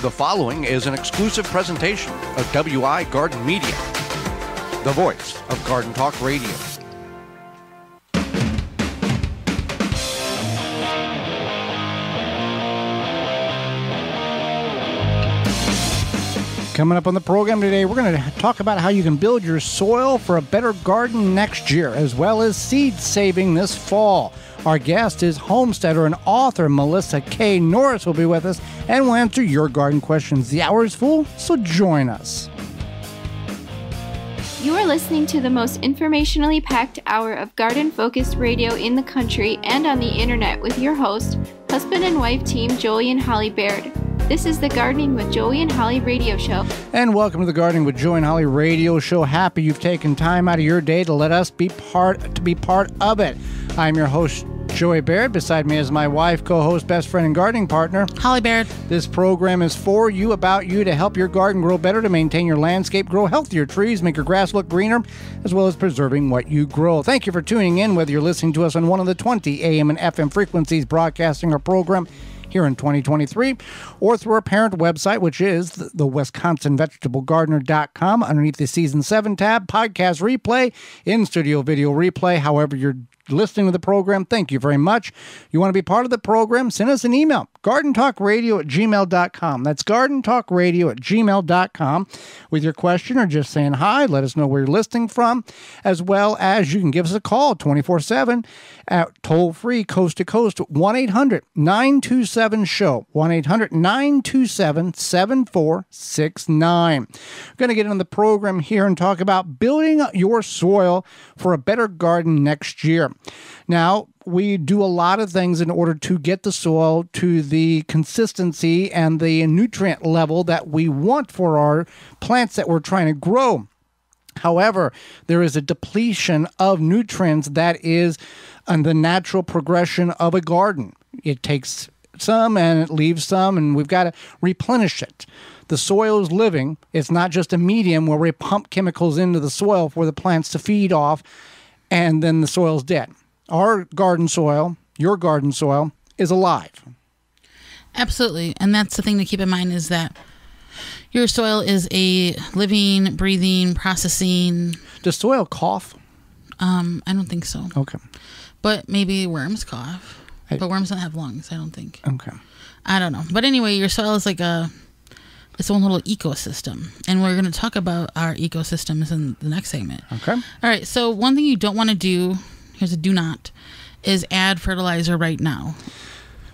The following is an exclusive presentation of WI Garden Media, the voice of Garden Talk Radio. Coming up on the program today, we're going to talk about how you can build your soil for a better garden next year, as well as seed saving this fall. Our guest is homesteader and author Melissa K. Norris will be with us, and we'll answer your garden questions. The hour is full, so join us. You are listening to the most informationally packed hour of garden-focused radio in the country and on the internet with your host, husband and wife team Joey and Holly Baird. This is the Gardening with Joey and Holly radio show. And welcome to the Gardening with Joey and Holly radio show. Happy you've taken time out of your day to let us be part of it. I'm your host, Joey Baird. Beside me is my wife, co-host, best friend, and gardening partner, Holly Baird. This program is for you, about you, to help your garden grow better, to maintain your landscape, grow healthier trees, make your grass look greener, as well as preserving what you grow. Thank you for tuning in, whether you're listening to us on one of the 20 AM and FM frequencies broadcasting our program here in 2023, or through our parent website, which is the WisconsinVegetableGardener.com. Underneath the Season 7 tab, podcast replay, in-studio video replay, however you're listening to the program, thank you very much. You want to be part of the program, send us an email, gardentalkradio@gmail.com. That's gardentalkradio@gmail.com with your question or just saying hi. Let us know where you're listening from, as well as you can give us a call 24/7 at toll-free, coast-to-coast, 1-800-927-SHOW, 1-800-927-7469. We're going to get into the program here and talk about building your soil for a better garden next year. Now, we do a lot of things in order to get the soil to the consistency and the nutrient level that we want for our plants that we're trying to grow. However, there is a depletion of nutrients that is the natural progression of a garden. It takes some and it leaves some, and we've got to replenish it. The soil is living. It's not just a medium where we pump chemicals into the soil for the plants to feed off, and then the soil's dead. Our garden soil, your garden soil, is alive. Absolutely. And that's the thing to keep in mind, is that your soil is a living, breathing, processing. Does soil cough? I don't think so. Okay. But maybe worms cough. But worms don't have lungs, I don't think. Okay. I don't know. But anyway, your soil is like its own little ecosystem. And we're going to talk about our ecosystems in the next segment. Okay. All right. So one thing you don't want to do, here's a do not, is add fertilizer right now.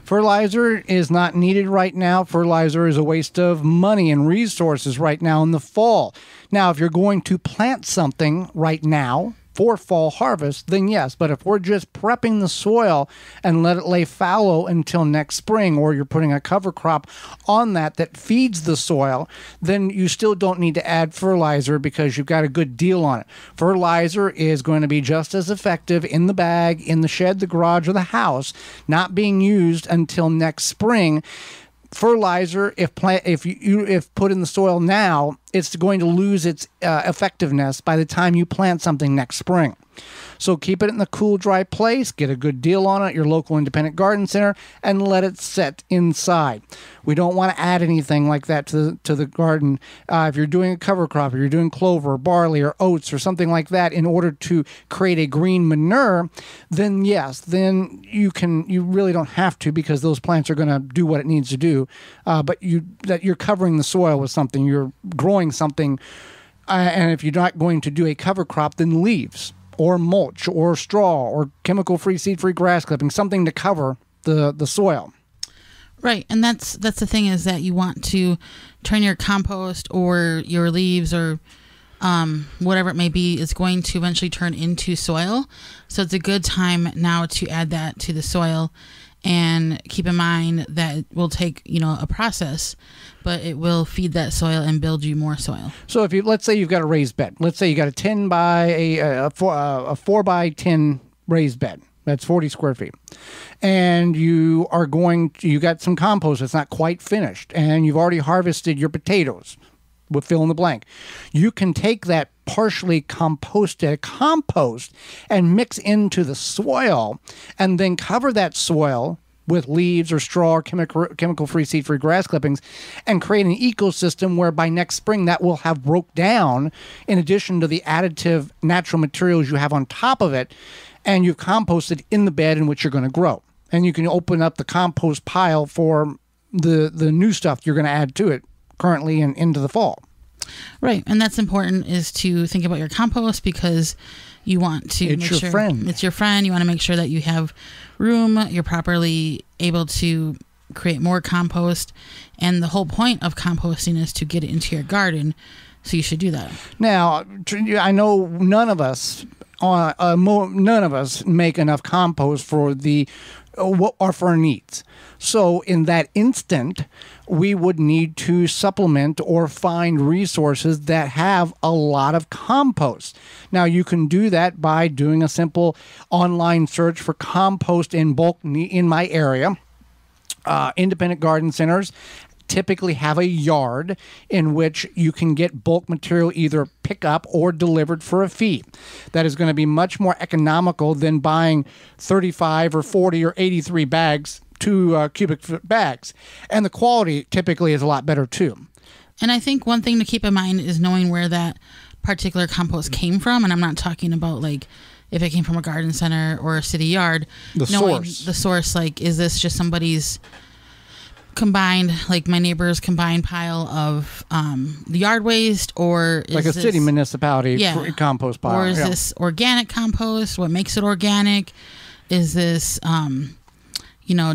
Fertilizer is not needed right now. Fertilizer is a waste of money and resources right now in the fall. Now, if you're going to plant something right now for fall harvest, then yes. But if we're just prepping the soil and let it lay fallow until next spring, or you're putting a cover crop on that feeds the soil, then you still don't need to add fertilizer because you've got a good deal on it. Fertilizer is going to be just as effective in the bag, in the shed, the garage, or the house, not being used until next spring. Fertilizer, if put in the soil now, it's going to lose its effectiveness by the time you plant something next spring. So keep it in the cool, dry place, get a good deal on it at your local independent garden center, and let it set inside. We don't want to add anything like that to the garden. If you're doing a cover crop, or you're doing clover, or barley, or oats, or something like that in order to create a green manure, then yes, then you really don't have to, because those plants are going to do what it needs to do. But you're covering the soil with something, you're growing something, and if you're not going to do a cover crop, then leaves, or mulch, or straw, or chemical-free, seed-free grass clipping, something to cover the soil. Right, and that's the thing, is that you want to turn your compost or your leaves or whatever it may be is going to eventually turn into soil. So it's a good time now to add that to the soil, and keep in mind that it will take a process, but it will feed that soil and build you more soil. So if let's say you've got a raised bed, let's say you got a 4 by 10 raised bed. That's 40 square feet. And you got some compost that's not quite finished, and you've already harvested your potatoes. We'll fill in the blank. You can take that partially composted compost and mix into the soil, and then cover that soil with leaves or straw or chemical-free seed-free grass clippings and create an ecosystem where by next spring that will have broke down in addition to the additive natural materials you have on top of it, and you've composted in the bed in which you're going to grow. And you can open up the compost pile for the new stuff you're going to add to it currently and into the fall. Right. And that's important, is to think about your compost, because you want to make sure it's your friend. You want to make sure that you have room, you're properly able to create more compost. And the whole point of composting is to get it into your garden. So you should do that. Now, I know none of us make enough compost for what are for our needs. So in that instant, we would need to supplement or find resources that have a lot of compost. Now, you can do that by doing a simple online search for compost in bulk in my area. Independent garden centers typically have a yard in which you can get bulk material either pick up or delivered for a fee. That is going to be much more economical than buying 35 or 40 or 83 bags, 2 cubic foot bags. And the quality typically is a lot better too. And I think one thing to keep in mind is knowing where that particular compost came from. And I'm not talking about like if it came from a garden center or a city yard. Knowing the source, like, is this just somebody's combined, like my neighbor's combined pile of the yard waste, or is like a city municipality compost pile, or is this organic compost? What makes it organic? Is this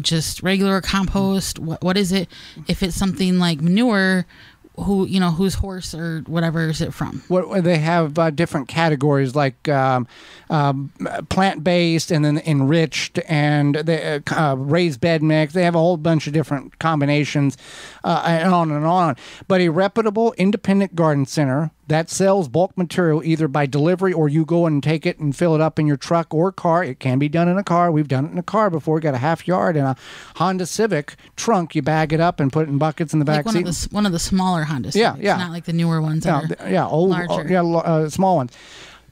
just regular compost? What is it? If it's something like manure, whose horse or whatever is it from? What they have different categories, like plant-based and then enriched and the raised bed mix. They have a whole bunch of different combinations and on and on. But a reputable independent garden center that sells bulk material either by delivery or you go and take it and fill it up in your truck or car. It can be done in a car. We've done it in a car before. We got a half yard in a Honda Civic trunk. You bag it up and put it in buckets in the back seat. One of the smaller Honda Civics. Yeah. Not like the newer ones. Larger. Small ones.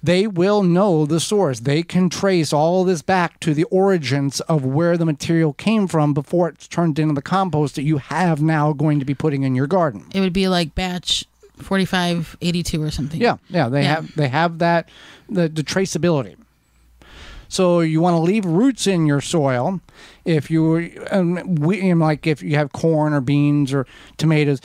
They will know the source. They can trace all this back to the origins of where the material came from before it's turned into the compost that you have now going to be putting in your garden. It would be like batch 4582 or something. They have that the traceability. So you want to leave roots in your soil. If you like if you have corn or beans or tomatoes,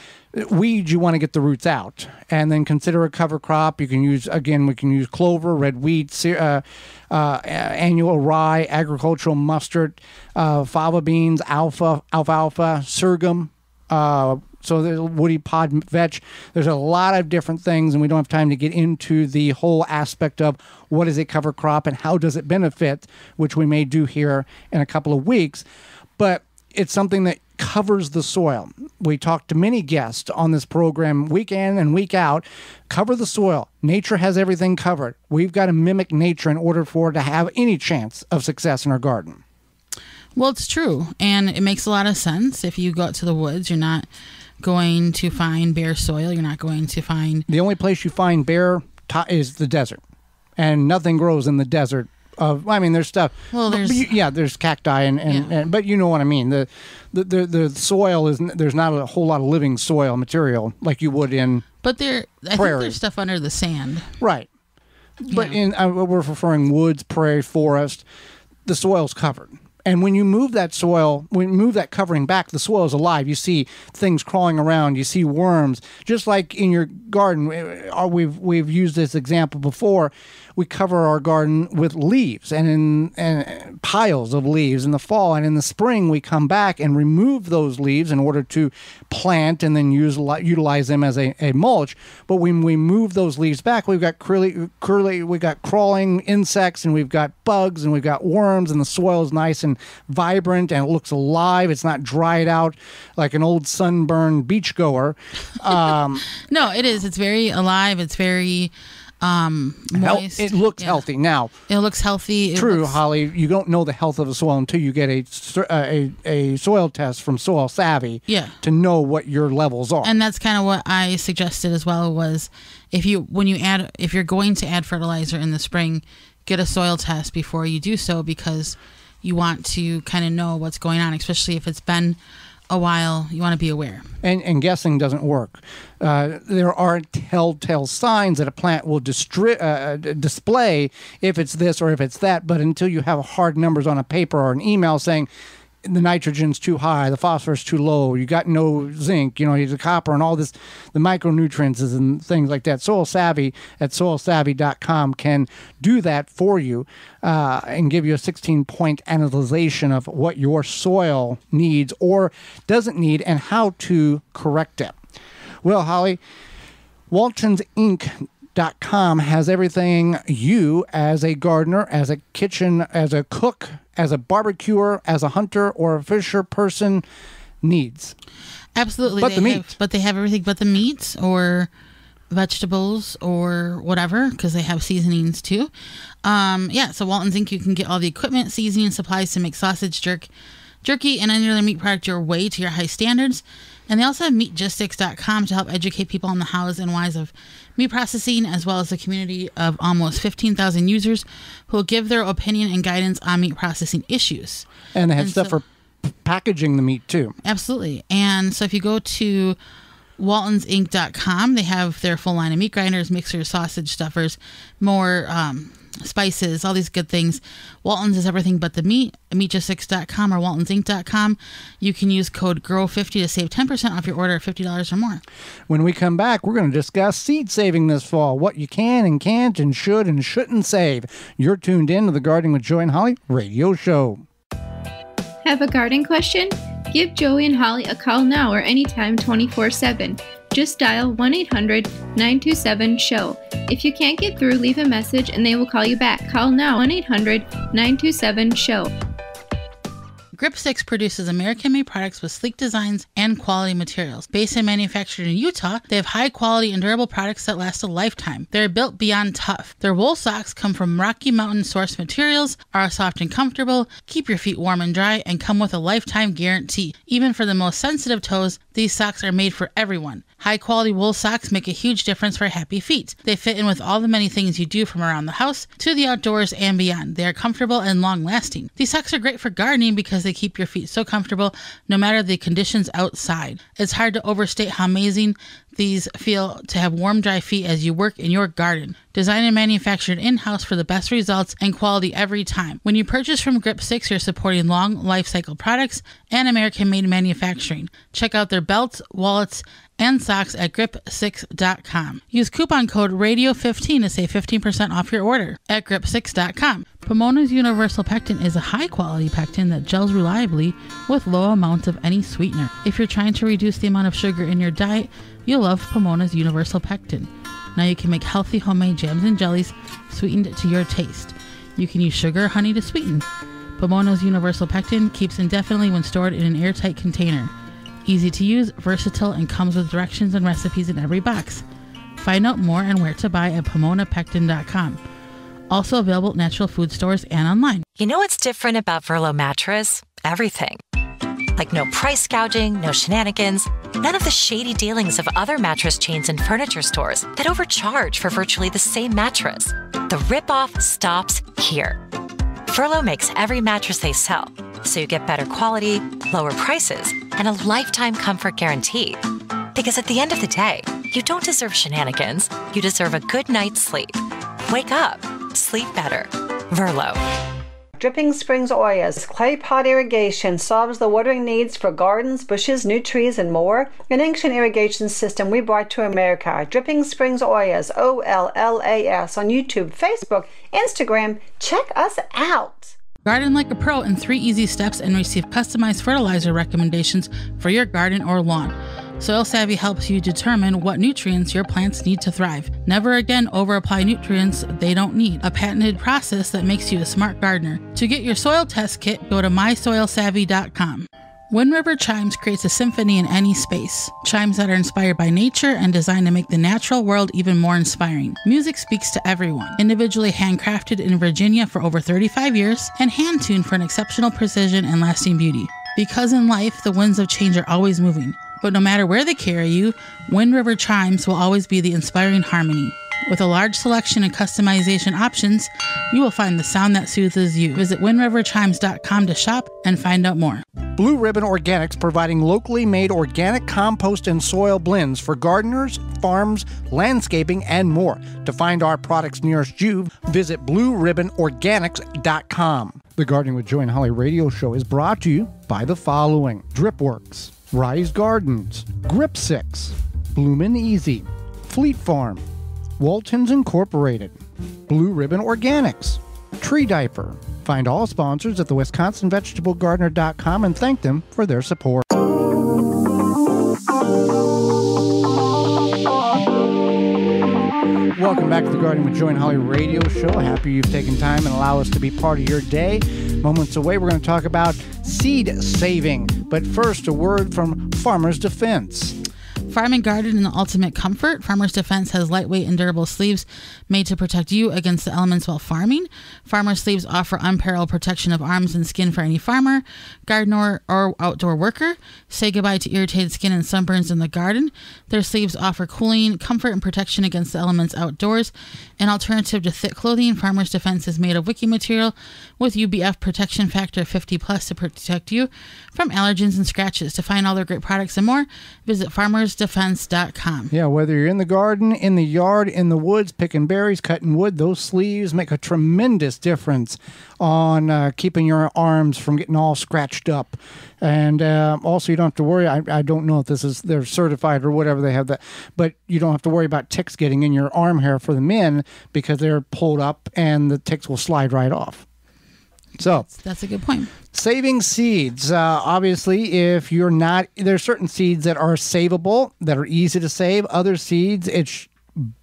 weeds, you want to get the roots out, and then consider a cover crop. You can use we can use clover, red wheat, annual rye, agricultural mustard, fava beans, alfalfa, sorghum. So there's woody pod vetch. There's a lot of different things, and we don't have time to get into the whole aspect of what is a cover crop and how does it benefit, which we may do here in a couple of weeks. But it's something that covers the soil. We talk to many guests on this program week in and week out. Cover the soil. Nature has everything covered. We've got to mimic nature in order for it to have any chance of success in our garden. Well, it's true, and it makes a lot of sense. If you go out to the woods, you're not going to find bare soil. You're not going to find... The only place you find bare is the desert, and nothing grows in the desert. There's stuff. Well, there's cacti and but you know what I mean. The soil is, there's not a whole lot of living soil material like you would in. But I think there's stuff under the sand. Right, but we're referring woods, prairie, forest. The soil's covered. And when you move that soil, when you move that covering back, the soil is alive. You see things crawling around. You see worms. Just like in your garden, we've used this example before. We cover our garden with leaves and piles of leaves in the fall. And in the spring, we come back and remove those leaves in order to plant and then utilize them as a mulch. But when we move those leaves back, we've got we've got crawling insects, and we've got bugs, and we've got worms, and the soil is nice and vibrant, and it looks alive. It's not dried out like an old sunburned beachgoer. No, it is. It's very alive. It's very moist. It looks healthy. Now it looks healthy. Holly, you don't know the health of the soil until you get a soil test from Soil Savvy to know what your levels are. And that's kind of what I suggested as well, was if you're going to add fertilizer in the spring, get a soil test before you do so, because you want to kind of know what's going on, especially if it's been a while. You want to be aware. And guessing doesn't work. There are telltale signs that a plant will display if it's this or if it's that, but until you have hard numbers on a paper or an email saying the nitrogen's too high, the phosphorus too low, you got no zinc, the copper and all this, the micronutrients and things like that. Soil Savvy at soilsavvy.com can do that for you and give you a 16-point analyzation of what your soil needs or doesn't need and how to correct it. Well, Holly, WaltonsInc.com has everything you as a gardener, as a kitchen, as a cook, as a barbecuer, as a hunter or a fisher person needs. Absolutely. But the meat. But they have everything but the meats or vegetables or whatever, because they have seasonings too. So Walton's Inc., you can get all the equipment, seasoning, supplies to make sausage, jerky, and any other meat product your way to your high standards. And they also have meatgistics.com to help educate people on the hows and whys of meat processing, as well as a community of almost 15,000 users who will give their opinion and guidance on meat processing issues. And they have stuff for packaging the meat too. Absolutely. And so if you go to waltonsinc.com, they have their full line of meat grinders, mixers, sausage stuffers, more spices, all these good things. Walton's is everything but the meat. Meatgistics.com or waltonsinc.com. You can use code GROW50 to save 10% off your order of $50 or more. When we come back, we're going to discuss seed saving this fall, what you can and can't and should and shouldn't save. You're tuned in to the Gardening with Joey and Holly radio show. Have a garden question? Give Joey and Holly a call now or anytime 24/7. Just dial 1-800-927-SHOW. If you can't get through, leave a message and they will call you back. Call now, 1-800-927-SHOW. Grip 6 produces American-made products with sleek designs and quality materials. Based and manufactured in Utah, they have high-quality and durable products that last a lifetime. They're built beyond tough. Their wool socks come from Rocky Mountain source materials, are soft and comfortable, keep your feet warm and dry, and come with a lifetime guarantee. Even for the most sensitive toes, these socks are made for everyone. High-quality wool socks make a huge difference for happy feet. They fit in with all the many things you do from around the house to the outdoors and beyond. They are comfortable and long-lasting. These socks are great for gardening because they keep your feet so comfortable no matter the conditions outside. It's hard to overstate how amazing these feel to have warm, dry feet as you work in your garden. Designed and manufactured in-house for the best results and quality every time. When you purchase from Grip 6, you're supporting long life cycle products and American-made manufacturing. Check out their belts, wallets, and socks at grip6.com. Use coupon code RADIO15 to save 15% off your order at grip6.com. Pomona's Universal Pectin is a high-quality pectin that gels reliably with low amounts of any sweetener. If you're trying to reduce the amount of sugar in your diet, you'll love Pomona's Universal Pectin. Now you can make healthy homemade jams and jellies sweetened to your taste. You can use sugar or honey to sweeten. Pomona's Universal Pectin keeps indefinitely when stored in an airtight container. Easy to use, versatile, and comes with directions and recipes in every box. Find out more and where to buy at PomonaPectin.com. Also available at natural food stores and online. You know what's different about Verlo mattress? Everything. Like no price gouging, no shenanigans, none of the shady dealings of other mattress chains and furniture stores that overcharge for virtually the same mattress. The ripoff stops here. Verlo makes every mattress they sell, so you get better quality, lower prices, and a lifetime comfort guarantee. Because at the end of the day, you don't deserve shenanigans. You deserve a good night's sleep. Wake up. Sleep better. Verlo. Dripping Springs Oyas clay pot irrigation solves the watering needs for gardens, bushes, new trees, and more. An ancient irrigation system we brought to America. Dripping Springs Oyas, OLLAS, on YouTube, Facebook, Instagram. Check us out. Garden like a pro in 3 easy steps and receive customized fertilizer recommendations for your garden or lawn. Soil Savvy helps you determine what nutrients your plants need to thrive. Never again over-apply nutrients they don't need. A patented process that makes you a smart gardener. To get your soil test kit, go to mysoilsavvy.com. Wind River Chimes creates a symphony in any space. Chimes that are inspired by nature and designed to make the natural world even more inspiring. Music speaks to everyone. Individually handcrafted in Virginia for over 35 years and hand-tuned for an exceptional precision and lasting beauty. Because in life, the winds of change are always moving. But no matter where they carry you, Wind River Chimes will always be the inspiring harmony. With a large selection and customization options, you will find the sound that soothes you. Visit windriverchimes.com to shop and find out more. Blue Ribbon Organics, providing locally made organic compost and soil blends for gardeners, farms, landscaping, and more. To find our products nearest you, visit blueribbonorganics.com. The Gardening with Joy and Holly radio show is brought to you by the following: Dripworks, Rise Gardens, Grip 6, Bloomin' Easy, Fleet Farm, Waltons Incorporated, Blue Ribbon Organics, Tree Diaper. Find all sponsors at the WisconsinVegetableGardener.com and thank them for their support. Welcome back to the Gardening with Joy and Holly radio show. Happy you've taken time and allow us to be part of your day. Moments away, we're going to talk about seed saving. But first, a word from Farmers Defense. Farm and garden in the ultimate comfort. Farmers Defense has lightweight and durable sleeves made to protect you against the elements while farming. Farmer sleeves offer unparalleled protection of arms and skin for any farmer, gardener, or outdoor worker. Say goodbye to irritated skin and sunburns in the garden. Their sleeves offer cooling, comfort, and protection against the elements outdoors. An alternative to thick clothing, Farmers Defense is made of wicking material with UBF protection factor 50+ to protect you from allergens and scratches. To find all their great products and more, visit farmersdefense.com. Yeah, whether you're in the garden, in the yard, in the woods, picking berries, cutting wood, those sleeves make a tremendous difference on keeping your arms from getting all scratched up. And also, you don't have to worry. I don't know if they're certified or whatever they have that, but you don't have to worry about ticks getting in your arm hair for the men because they're pulled up and the ticks will slide right off. So that's a good point. Saving seeds. Obviously, if you're not, there's certain seeds that are savable, that are easy to save. Other seeds, it's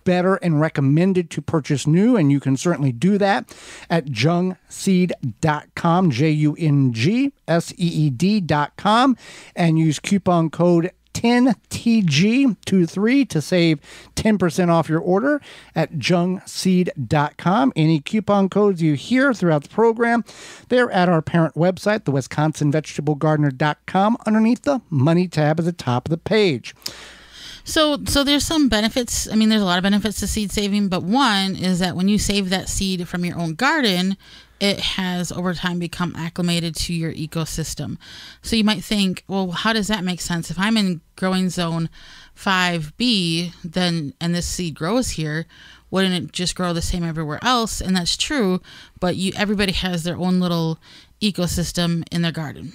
better and recommended to purchase new, and you can certainly do that at jungseed.com, JUNGSEED.com, and use coupon code 10TG23 to save 10% off your order at jungseed.com. Any coupon codes you hear throughout the program, they're at our parent website, the WisconsinVegetableGardener.com, underneath the Money tab at the top of the page. So there's some benefits. I mean, there's a lot of benefits to seed saving, but one is that when you save that seed from your own garden, it has over time become acclimated to your ecosystem. So you might think, well, how does that make sense? If I'm in growing zone 5B, then, and this seed grows here, wouldn't it just grow the same everywhere else? And that's true, but everybody has their own little ecosystem in their garden.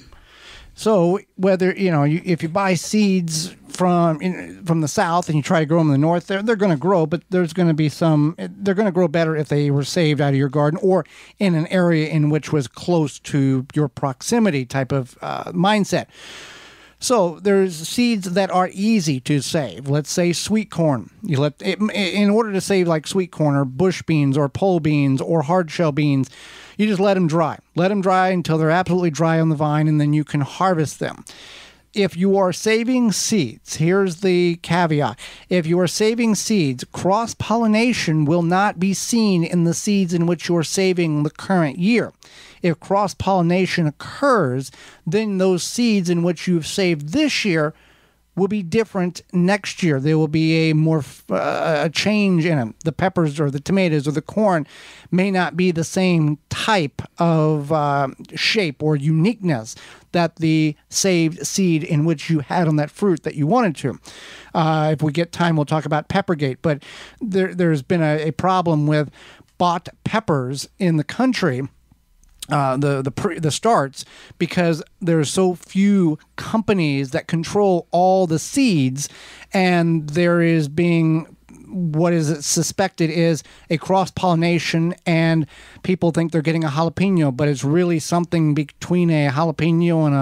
So whether, if you buy seeds from the south and you try to grow them in the north, they're going to grow, but there's going to be they're going to grow better if they were saved out of your garden or in an area in which was close to your proximity type of mindset. So there's seeds that are easy to save. Let's say sweet corn. In order to save like sweet corn or bush beans or pole beans or hard shell beans, you just let them dry. Let them dry until they're absolutely dry on the vine, and then you can harvest them. If you are saving seeds, here's the caveat. If you are saving seeds, cross-pollination will not be seen in the seeds in which you are saving the current year. If cross-pollination occurs, then those seeds in which you've saved this year will be different next year. There will be a change in them. The peppers or the tomatoes or the corn may not be the same type of shape or uniqueness that the saved seed in which you had on that fruit that you wanted to. If we get time, we'll talk about Peppergate, but there's been a problem with bought peppers in the country, the starts, because there's so few companies that control all the seeds, and there is being what is suspected is a cross-pollination, and people think they're getting a jalapeno, but it's really something between a jalapeno and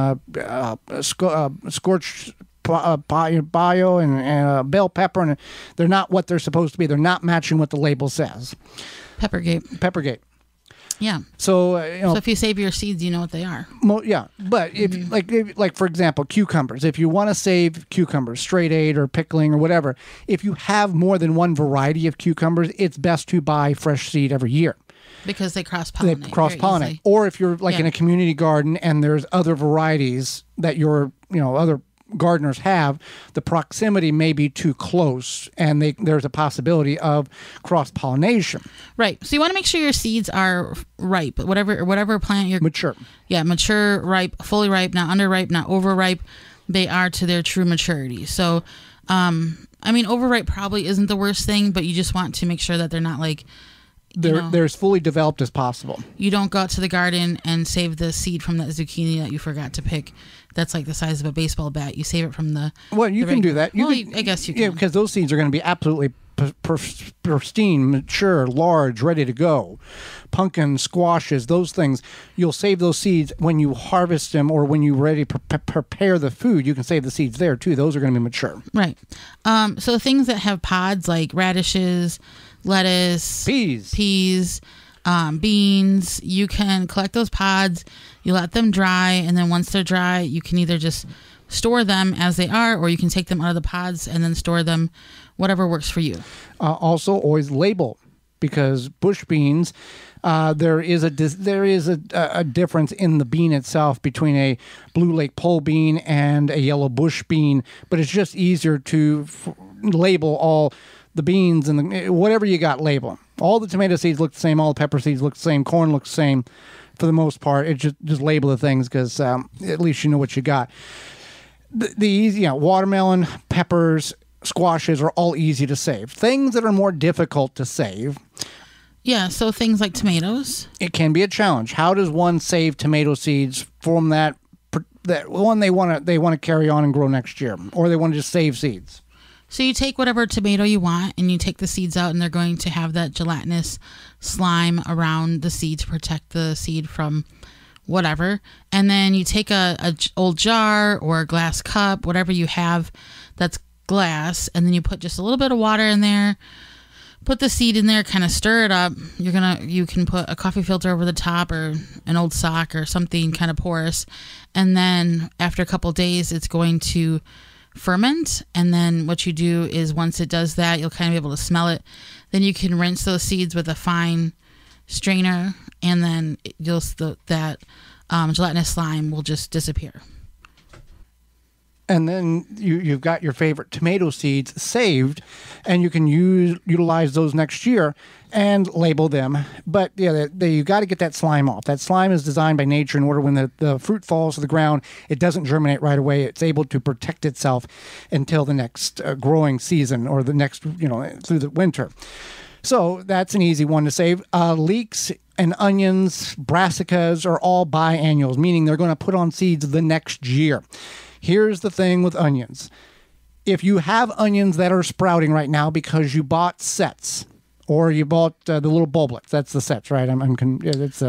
a scorched bio and a bell pepper, and they're not what they're supposed to be. They're not matching what the label says. Peppergate. Yeah. So so if you save your seeds, you know what they are. Yeah, but if like for example, cucumbers. If you want to save cucumbers, straight ate or pickling or whatever, if you have more than one variety of cucumbers, it's best to buy fresh seed every year. Because they cross-pollinate. They cross-pollinate. Or if you're in a community garden and there's other varieties that you're, other gardeners have, the proximity may be too close, and there's a possibility of cross-pollination. Right. So you want to make sure your seeds are ripe. Whatever plant you're... Mature. Yeah, mature, ripe, fully ripe, not underripe, not overripe. They are to their true maturity. So, overripe probably isn't the worst thing, but you just want to make sure that they're not like... They're as fully developed as possible. You don't go out to the garden and save the seed from that zucchini that you forgot to pick. That's like the size of a baseball bat. You save it from the... Well, you can do that. I guess you can. Yeah, because those seeds are going to be absolutely pristine, mature, large, ready to go. Pumpkin, squashes, those things. You'll save those seeds when you harvest them, or when you're ready to prepare the food. You can save the seeds there, too. Those are going to be mature. Right. So things that have pods like radishes, lettuce, peas, beans, you can collect those pods, you let them dry, and then once they're dry, you can either just store them as they are, or you can take them out of the pods and then store them, whatever works for you. Also, always label, because bush beans, there is a difference in the bean itself between a blue lake pole bean and a yellow bush bean, but it's just easier to label all the beans and whatever you got, label. All the tomato seeds look the same. All the pepper seeds look the same. Corn looks the same for the most part. It just label the things, because at least you know what you got. The easy, watermelon, peppers, squashes are all easy to save. Things that are more difficult to save. Yeah, so things like tomatoes. It can be a challenge. How does one save tomato seeds from that one they want to carry on and grow next year, or they want to just save seeds? So you take whatever tomato you want, and you take the seeds out, and they're going to have that gelatinous slime around the seed to protect the seed from whatever. And then you take a old jar or a glass cup, whatever you have that's glass, and then you put just a little bit of water in there, put the seed in there, kind of stir it up. You can put a coffee filter over the top, or an old sock or something kind of porous, and then after a couple days it's going to ferment. And then what you do is, once it does that, you'll kind of be able to smell it. Then you can rinse those seeds with a fine strainer, and then that gelatinous slime will just disappear. And then you've got your favorite tomato seeds saved, and you can utilize those next year and label them. But yeah, you got to get that slime off. That slime is designed by nature in order, when the fruit falls to the ground, it doesn't germinate right away. It's able to protect itself until the next growing season, or the next, through the winter. So that's an easy one to save. Leeks and onions, brassicas are all biannuals, meaning they're going to put on seeds the next year. Here's the thing with onions. If you have onions that are sprouting right now because you bought sets, or you bought the little bulblets, that's the sets, right? Sets.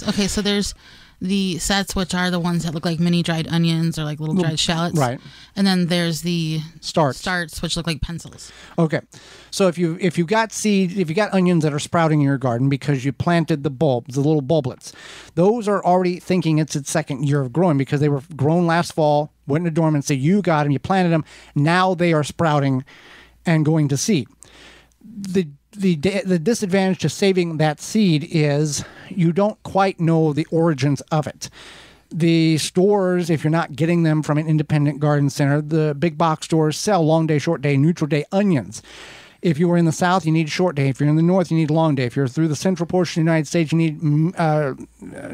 Okay, so there's the sets, which are the ones that look like mini dried onions, or like little dried shallots. Right. And then there's the starts, which look like pencils. Okay. So if you got onions that are sprouting in your garden because you planted the bulbs, the little bulblets, those are already thinking it's its second year of growing, because they were grown last fall, went into dormancy, you got them, you planted them, now they are sprouting and going to seed. The disadvantage to saving that seed is you don't quite know the origins of it. The stores, if you're not getting them from an independent garden center, the big box stores sell long day, short day, neutral day onions. If you were in the South, you need short day. If you're in the North, you need long day. If you're through the central portion of the United States, you need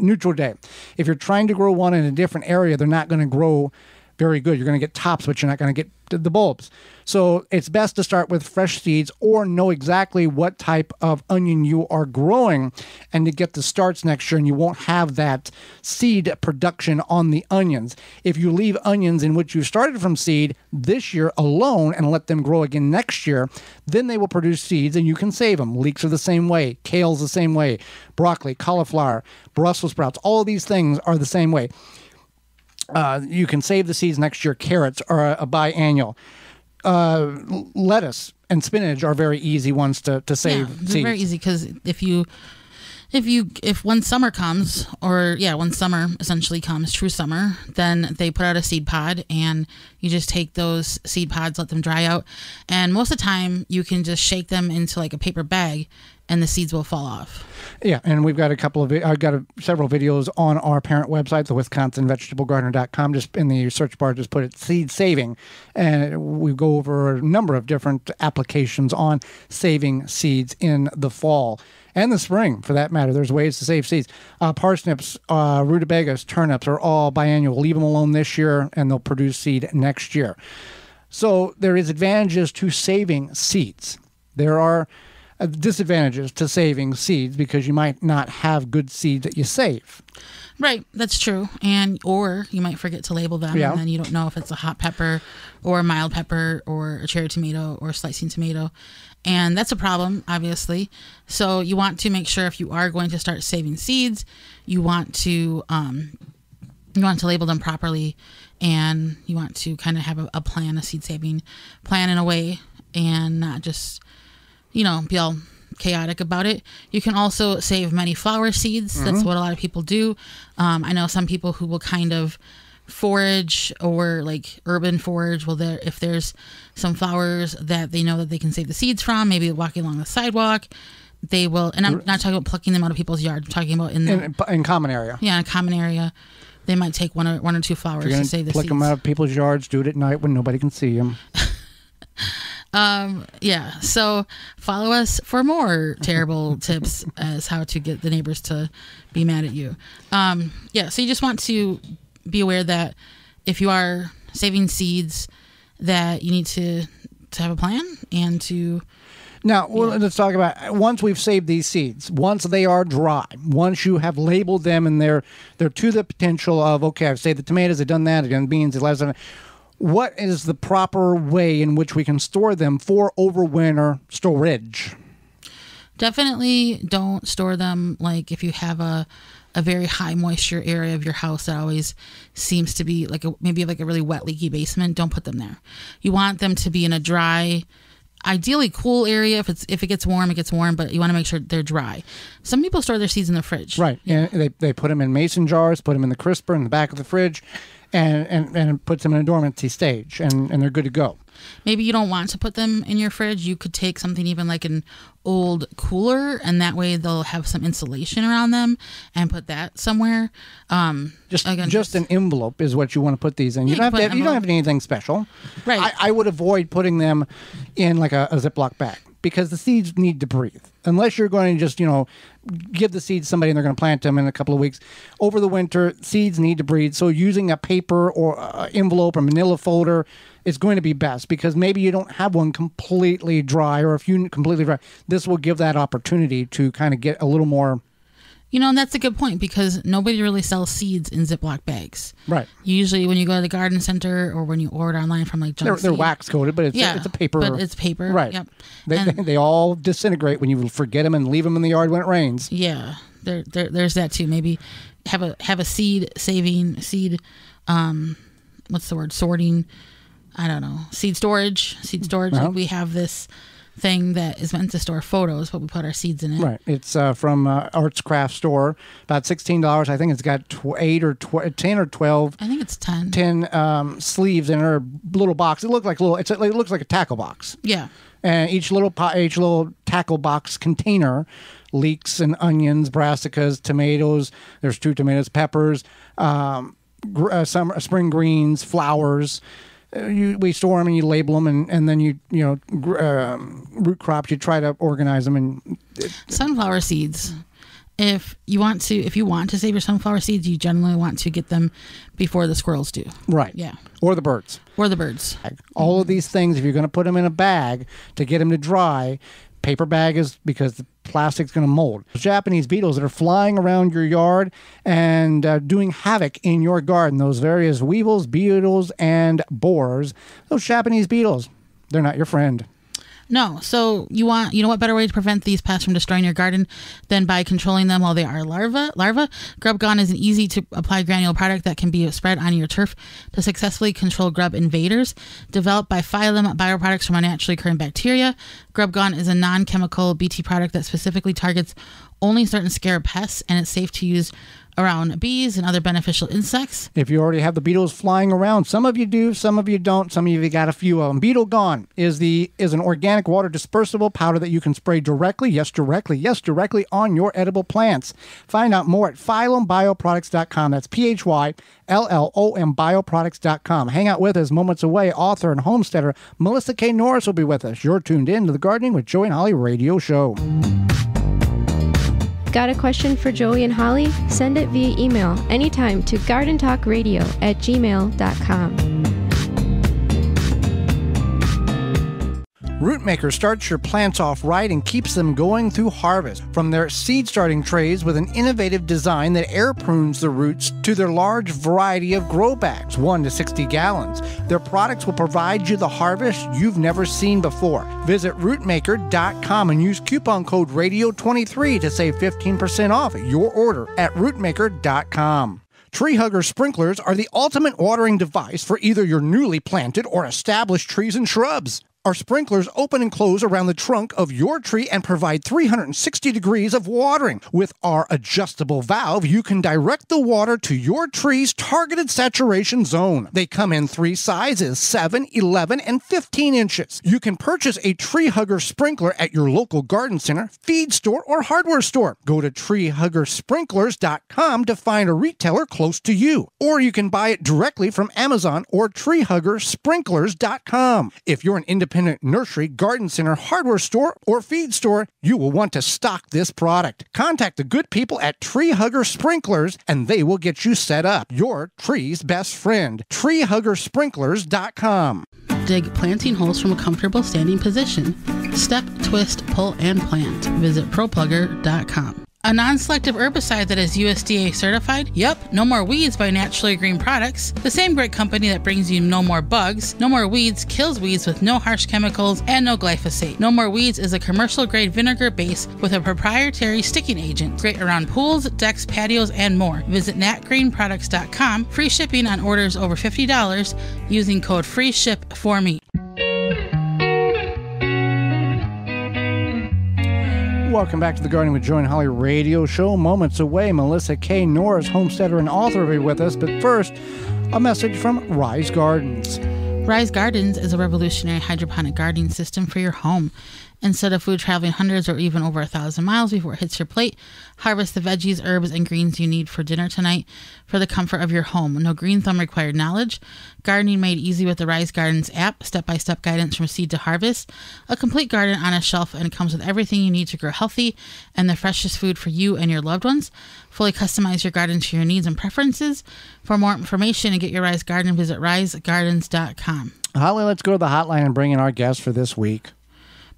neutral day. If you're trying to grow one in a different area, they're not going to grow very good. You're going to get tops, but you're not going to get the bulbs. So it's best to start with fresh seeds, or know exactly what type of onion you are growing, and to get the starts next year, and you won't have that seed production on the onions. If you leave onions in which you started from seed this year alone and let them grow again next year, then they will produce seeds and you can save them. Leeks are the same way. Kale's the same way. Broccoli, cauliflower, Brussels sprouts, all of these things are the same way. You can save the seeds next year. Carrots are a biannual. Lettuce and spinach are very easy ones to save seeds. They're very easy, because if when summer comes, when summer essentially comes, true summer, then they put out a seed pod, and you just take those seed pods, let them dry out, and most of the time you can just shake them into like a paper bag, and the seeds will fall off. Yeah, and we've got several videos on our parent website, the WisconsinVegetableGardener.com. Just in the search bar, just put it seed saving, and we go over a number of different applications on saving seeds in the fall and the spring, for that matter. There's ways to save seeds. Parsnips, rutabagas, turnips are all biannual. Leave them alone this year, and they'll produce seed next year. So there is advantages to saving seeds. There are disadvantages to saving seeds because you might not have good seeds that you save. Right, that's true. Or you might forget to label them, and then you don't know if it's a hot pepper or a mild pepper or a cherry tomato or a slicing tomato. And that's a problem, obviously. So you want to make sure if you are going to start saving seeds, you want to label them properly, and you want to kind of have a plan, a seed saving plan in a way, and not just be all chaotic about it. You can also save many flower seeds. That's what a lot of people do. I know some people who will kind of forage or like urban forage. Well, if there's some flowers that they know that they can save the seeds from, maybe walking along the sidewalk, they will. And I'm not talking about plucking them out of people's yard. I'm talking about in common area. Yeah, in a common area. They might take one or two flowers to save the seeds. Pluck them out of people's yards. Do it at night when nobody can see them. So follow us for more terrible tips as how to get the neighbors to be mad at you. So you just want to be aware that if you are saving seeds, that you need to have a plan and to... Now, let's talk about once we've saved these seeds, once they are dry, once you have labeled them and they're to the potential of, okay, I've saved the tomatoes, I've done that, I've done beans, what is the proper way in which we can store them for overwinter storage? Definitely don't store them like if you have a very high moisture area of your house that always seems to be maybe a really wet, leaky basement. Don't put them there. You want them to be in a dry, ideally cool area. If it gets warm, it gets warm, but you want to make sure they're dry. Some people store their seeds in the fridge. Right. Yeah. And they put them in mason jars, put them in the crisper in the back of the fridge, and puts them in a dormancy stage, and they're good to go. Maybe you don't want to put them in your fridge. You could take something even like an old cooler, and that way they'll have some insulation around them, and put that somewhere. Just an envelope is what you want to put these in. You don't have anything special. Right. I would avoid putting them in like a Ziploc bag because the seeds need to breathe. Unless you're going to just, give the seeds to somebody and they're going to plant them in a couple of weeks. Over the winter, seeds need to breathe. So using a paper or envelope or manila folder is going to be best because maybe you don't have one completely dry, or if you completely dry, this will give that opportunity to kind of get a little more... and that's a good point because nobody really sells seeds in Ziploc bags. Right. Usually when you go to the garden center or when you order online from like Junk they're wax coated, but it's a paper. But it's paper. Right. Yep. They all disintegrate when you forget them and leave them in the yard when it rains. Yeah. There's that too. Maybe have a seed what's the word? Sorting. I don't know. Seed storage. Uh-huh. Like we have this thing that is meant to store photos, but we put our seeds in it. Right. It's from Arts Craft Store, about $16. I think it's got 10 or 12. I think it's 10. 10 sleeves in her little box. It looks like it looks like a tackle box. Yeah. And each little tackle box container, leeks and onions, brassicas, tomatoes. There's 2 tomatoes, peppers, spring greens, flowers. We store them and you label them, and then root crops. You try to organize them. And sunflower seeds. If you want to save your sunflower seeds, you generally want to get them before the squirrels do. Right. Yeah. Or the birds. All of these things, if you're going to put them in a bag to get them to dry, paper bag is because the plastic's going to mold. Japanese beetles that are flying around your yard and doing havoc in your garden, those various weevils, beetles, and borers, those Japanese beetles, they're not your friend. No. So what better way to prevent these pests from destroying your garden than by controlling them while they are larvae? Grub Gone is an easy to apply granule product that can be spread on your turf to successfully control grub invaders. Developed by Phylum Bioproducts from a naturally occurring bacteria, Grub Gone is a non-chemical BT product that specifically targets only certain scarab pests, and it's safe to use around bees and other beneficial insects. If you already have the beetles flying around, some of you do, some of you don't, some of you got a few of them. Beetle Gone is an organic water dispersible powder that you can spray directly on your edible plants. Find out more at phyllombioproducts.com. That's PHYLLOM bioproducts.com. Hang out with us moments away. Author and homesteader Melissa K. Norris will be with us. You're tuned in to the Gardening with Joey and Holly radio show. Got a question for Joey and Holly? Send it via email anytime to gardentalkradio@gmail.com. Rootmaker starts your plants off right and keeps them going through harvest. From their seed starting trays with an innovative design that air prunes the roots to their large variety of grow bags, 1 to 60 gallons. Their products will provide you the harvest you've never seen before. Visit rootmaker.com and use coupon code RADIO23 to save 15% off your order at rootmaker.com. Tree Hugger sprinklers are the ultimate watering device for either your newly planted or established trees and shrubs. Our sprinklers open and close around the trunk of your tree and provide 360 degrees of watering. With our adjustable valve, you can direct the water to your tree's targeted saturation zone. They come in 3 sizes, 7, 11, and 15 inches. You can purchase a Tree Hugger sprinkler at your local garden center, feed store, or hardware store. Go to treehuggersprinklers.com to find a retailer close to you. Or you can buy it directly from Amazon or treehuggersprinklers.com. If you're an independent nursery, garden center, hardware store, or feed store, you will want to stock this product. Contact the good people at Tree Hugger Sprinklers and they will get you set up. Your tree's best friend. treehuggersprinklers.com. Dig planting holes from a comfortable standing position. Step, twist, pull, and plant. Visit ProPlugger.com. A non-selective herbicide that is USDA certified? Yep, No More Weeds by Naturally Green Products. The same great company that brings you No More Bugs. No More Weeds kills weeds with no harsh chemicals and no glyphosate. No More Weeds is a commercial-grade vinegar base with a proprietary sticking agent. Great around pools, decks, patios, and more. Visit natgreenproducts.com. Free shipping on orders over $50 using code FREESHIP4ME. Welcome back to the Gardening with Joey and Holly radio show. Moments away, Melissa K. Norris, homesteader and author, will be with us. But first, a message from Rise Gardens. Rise Gardens is a revolutionary hydroponic gardening system for your home. Instead of food traveling hundreds or even over 1,000 miles before it hits your plate, harvest the veggies, herbs, and greens you need for dinner tonight for the comfort of your home. No green thumb required knowledge. Gardening made easy with the Rise Gardens app. Step-by-step guidance from seed to harvest. A complete garden on a shelf, and it comes with everything you need to grow healthy and the freshest food for you and your loved ones. Fully customize your garden to your needs and preferences. For more information and get your Rise Garden, visit risegardens.com. Holly, let's go to the hotline and bring in our guest for this week.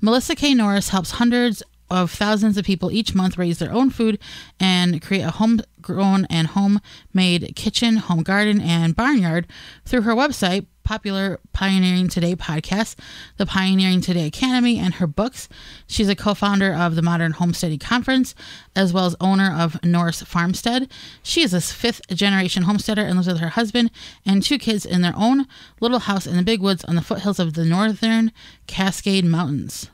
Melissa K. Norris helps hundreds of thousands of people each month raise their own food and create a homegrown and homemade kitchen, home garden, and barnyard through her website, popular Pioneering Today podcast, the Pioneering Today Academy, and her books. She's a co-founder of the Modern Homesteading Conference, as well as owner of Norris Farmstead. She is a 5th-generation homesteader and lives with her husband and 2 kids in their own little house in the big woods on the foothills of the northern Cascade Mountains.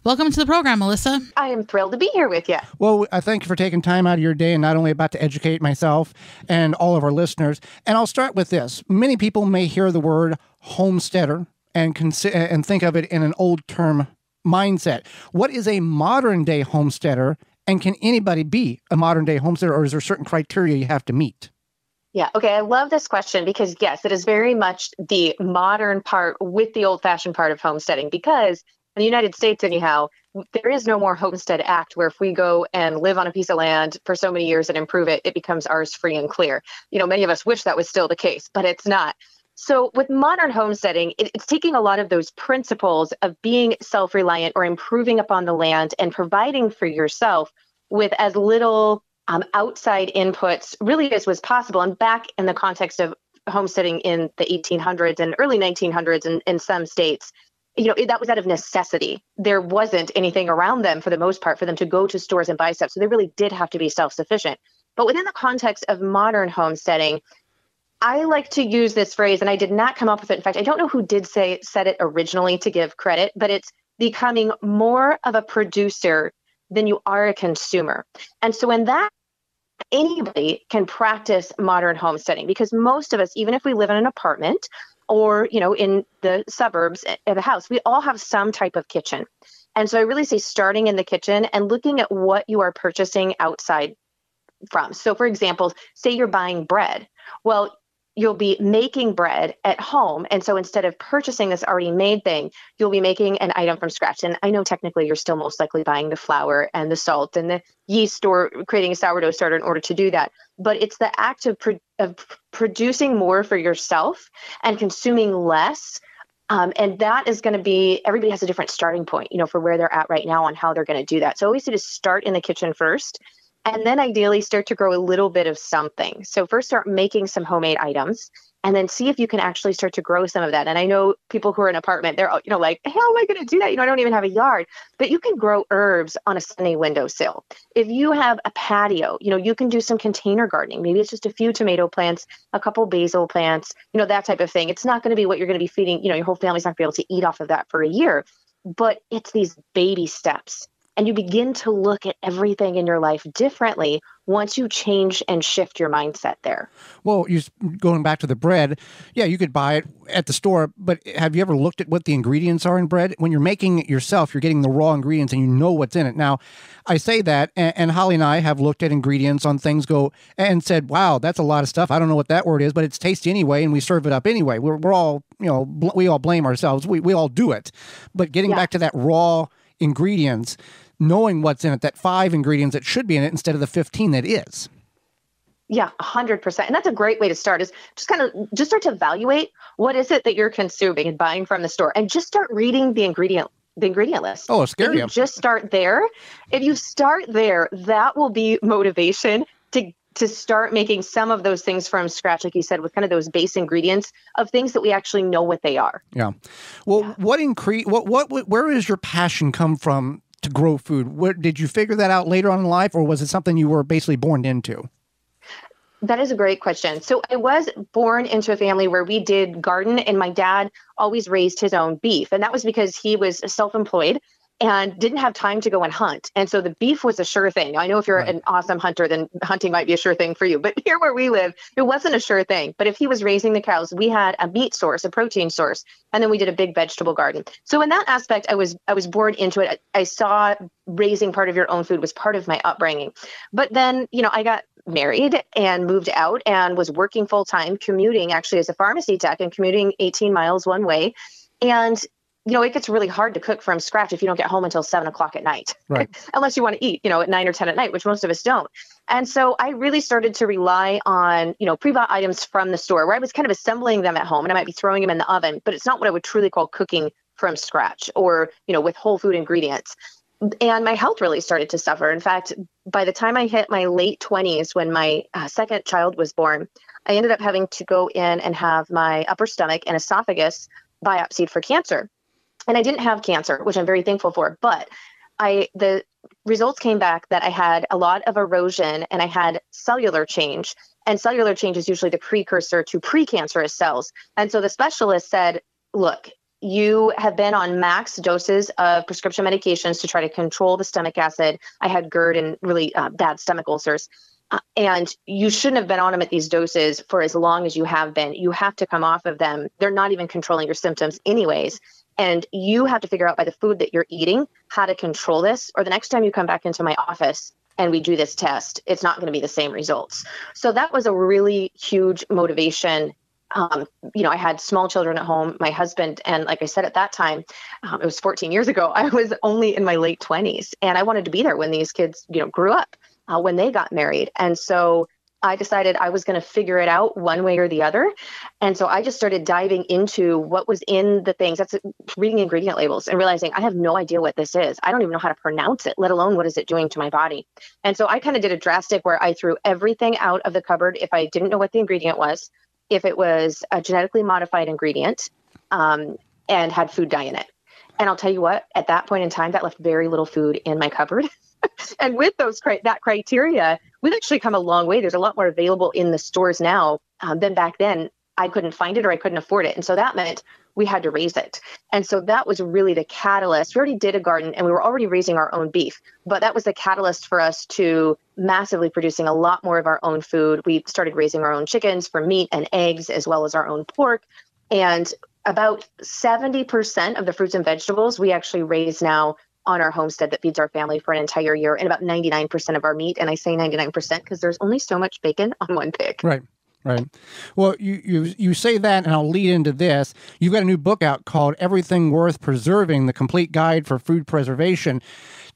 Welcome to the program, Melissa. I am thrilled to be here with you. Well, I thank you for taking time out of your day and not only about to educate myself and all of our listeners. And I'll start with this. Many people may hear the word homesteader and think of it in an old-term mindset. What is a modern-day homesteader, and can anybody be a modern-day homesteader, or is there certain criteria you have to meet? Yeah. Okay. I love this question because, yes, it is very much the modern part with the old-fashioned part of homesteading, because in the United States, anyhow, there is no more Homestead Act where if we go and live on a piece of land for so many years and improve it, it becomes ours free and clear. You know, many of us wish that was still the case, but it's not. So with modern homesteading, it's taking a lot of those principles of being self-reliant or improving upon the land and providing for yourself with as little outside inputs really as was possible. And back in the context of homesteading in the 1800s and early 1900s in some states, you know, that was out of necessity. There wasn't anything around them for the most part for them to go to stores and buy stuff. So they really did have to be self-sufficient. But within the context of modern homesteading, I like to use this phrase, and I did not come up with it. In fact, I don't know who said it originally to give credit, but it's becoming more of a producer than you are a consumer. And so in that anybody can practice modern homesteading, because most of us, even if we live in an apartment or, in the suburbs of a house, we all have some type of kitchen. And so I really say starting in the kitchen and looking at what you are purchasing outside from. So for example, say you're buying bread. Well, you'll be making bread at home. And so instead of purchasing this already made thing, you'll be making an item from scratch. And I know technically you're still most likely buying the flour and the salt and the yeast or creating a sourdough starter in order to do that. But it's the act of producing more for yourself and consuming less. And that is going to be, everybody has a different starting point, for where they're at right now on how they're going to do that. So I always say to start in the kitchen first, and then ideally start to grow a little bit of something. So first start making some homemade items, and then see if you can actually start to grow some of that. And I know people who are in an apartment, they're, like, how am I going to do that? I don't even have a yard. But you can grow herbs on a sunny windowsill. If you have a patio, you can do some container gardening. Maybe it's just a few tomato plants, a couple basil plants, that type of thing. It's not going to be what you're going to be feeding, your whole family's not going to be able to eat off of that for a year. But it's these baby steps. And you begin to look at everything in your life differently once you change and shift your mindset there. Well, going back to the bread, yeah, you could buy it at the store, but have you ever looked at what the ingredients are in bread? When you're making it yourself, you're getting the raw ingredients and you know what's in it. Now, I say that, and Holly and I have looked at ingredients on things and said, wow, that's a lot of stuff. I don't know what that word is, but it's tasty anyway, and we serve it up anyway. We're all, we all blame ourselves. We all do it. But getting back to that raw ingredients, knowing what's in it, that 5 ingredients that should be in it instead of the 15 that is. Yeah, 100%. And that's a great way to start, is just start to evaluate what is it that you're consuming and buying from the store, and just start reading the ingredient list. Oh, it's scary. If you just start there, that will be motivation to start making some of those things from scratch, like you said, with kind of those base ingredients of things that we actually know what they are. Yeah. Well, where is your passion come from to grow food? Did you figure that out later on in life, or was it something you were basically born into? That is a great question. So I was born into a family where we did garden, and my dad always raised his own beef. And that was because he was self-employed and didn't have time to go and hunt. And so the beef was a sure thing. I know if you're an awesome hunter, then hunting might be a sure thing for you. But here where we live, it wasn't a sure thing. But if he was raising the cows, we had a meat source, a protein source, and then we did a big vegetable garden. So in that aspect, I was born into it. I saw raising part of your own food was part of my upbringing. But then, I got married and moved out and was working full time, commuting actually as a pharmacy tech, and commuting 18 miles one way. And it gets really hard to cook from scratch if you don't get home until 7 o'clock at night, right? Unless you want to eat, at 9 or 10 at night, which most of us don't. And so I really started to rely on, pre-bought items from the store, where I was kind of assembling them at home, and I might be throwing them in the oven, but it's not what I would truly call cooking from scratch, or, with whole food ingredients. And my health really started to suffer. In fact, by the time I hit my late 20s, when my second child was born, I ended up having to go in and have my upper stomach and esophagus biopsied for cancer. And I didn't have cancer, which I'm very thankful for, but the results came back that I had a lot of erosion and I had cellular change. And cellular change is usually the precursor to precancerous cells. And so the specialist said, look, you have been on max doses of prescription medications to try to control the stomach acid. I had GERD and really bad stomach ulcers. And you shouldn't have been on them at these doses for as long as you have been. You have to come off of them. They're not even controlling your symptoms anyways. And you have to figure out by the food that you're eating how to control this, or the next time you come back into my office and we do this test, it's not going to be the same results. So that was a really huge motivation. I had small children at home, my husband, and like I said, at that time, it was 14 years ago, I was only in my late 20s, and I wanted to be there when these kids, grew up, when they got married. And so I decided I was going to figure it out one way or the other. And so I just started diving into what was in the things. That's reading ingredient labels and realizing I have no idea what this is. I don't even know how to pronounce it, let alone what is it doing to my body. And so I kind of did a drastic where I threw everything out of the cupboard if I didn't know what the ingredient was, if it was a genetically modified ingredient, and had food dye in it. And I'll tell you what, at that point in time, that left very little food in my cupboard. And with that criteria, we've actually come a long way. There's a lot more available in the stores now than back then. I couldn't find it or I couldn't afford it. And so that meant we had to raise it. And so that was really the catalyst. We already did a garden and we were already raising our own beef, but that was the catalyst for us to massively producing a lot more of our own food. We started raising our own chickens for meat and eggs, as well as our own pork. And about 70% of the fruits and vegetables we actually raise now on our homestead that feeds our family for an entire year, and about 99% of our meat. And I say 99% because there's only so much bacon on one pig. Right. Right. Well, you say that, and I'll lead into this. You've got a new book out called Everything Worth Preserving, The Complete Guide for Food Preservation.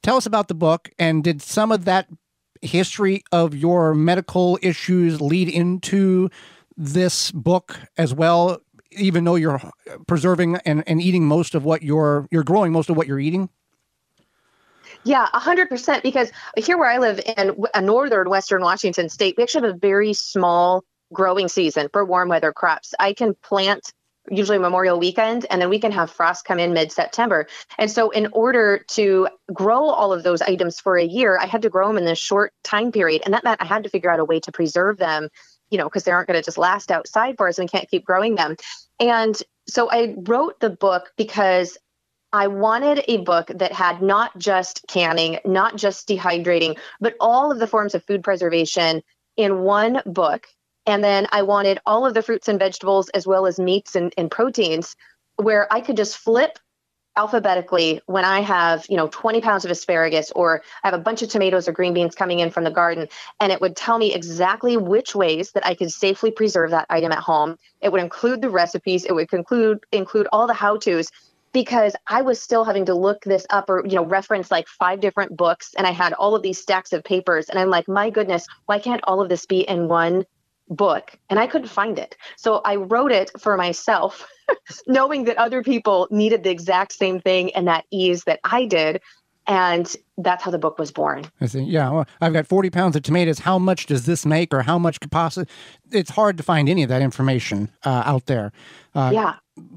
Tell us about the book, and did some of that history of your medical issues lead into this book as well, even though you're preserving and eating most of what you're growing most of what you're eating? Yeah, 100%. Because here where I live in a northern Western Washington state, we actually have a very small growing season for warm weather crops. I can plant usually Memorial weekend, and then we can have frost come in mid-September. And so in order to grow all of those items for a year, I had to grow them in this short time period. And that meant I had to figure out a way to preserve them, because they aren't going to just last outside for us and we can't keep growing them. And so I wrote the book because I wanted a book that had not just canning, not just dehydrating, but all of the forms of food preservation in one book. And then I wanted all of the fruits and vegetables, as well as meats and proteins, where I could just flip alphabetically when I have, 20 pounds of asparagus, or I have a bunch of tomatoes or green beans coming in from the garden, and it would tell me exactly which ways that I could safely preserve that item at home. It would include the recipes. It would include all the how-tos, because I was still having to look this up or, reference like 5 different books. And I had all of these stacks of papers, and I'm like, my goodness, why can't all of this be in one book? And I couldn't find it. So I wrote it for myself, knowing that other people needed the exact same thing and that ease that I did. And that's how the book was born. I see. Yeah. Well, I've got 40 pounds of tomatoes. How much does this make, or how much could possibly? It's hard to find any of that information out there. Yeah.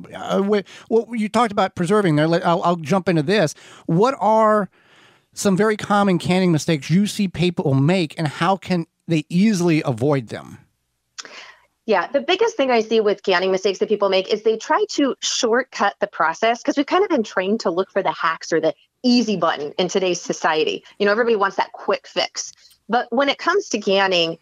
Well, you talked about preserving there. I'll jump into this. What are some very common canning mistakes you see people make, and how can they easily avoid them? Yeah, the biggest thing I see with canning mistakes that people make is they try to shortcut the process, because we've kind of been trained to look for the hacks or the easy button in today's society. Everybody wants that quick fix. But when it comes to canning,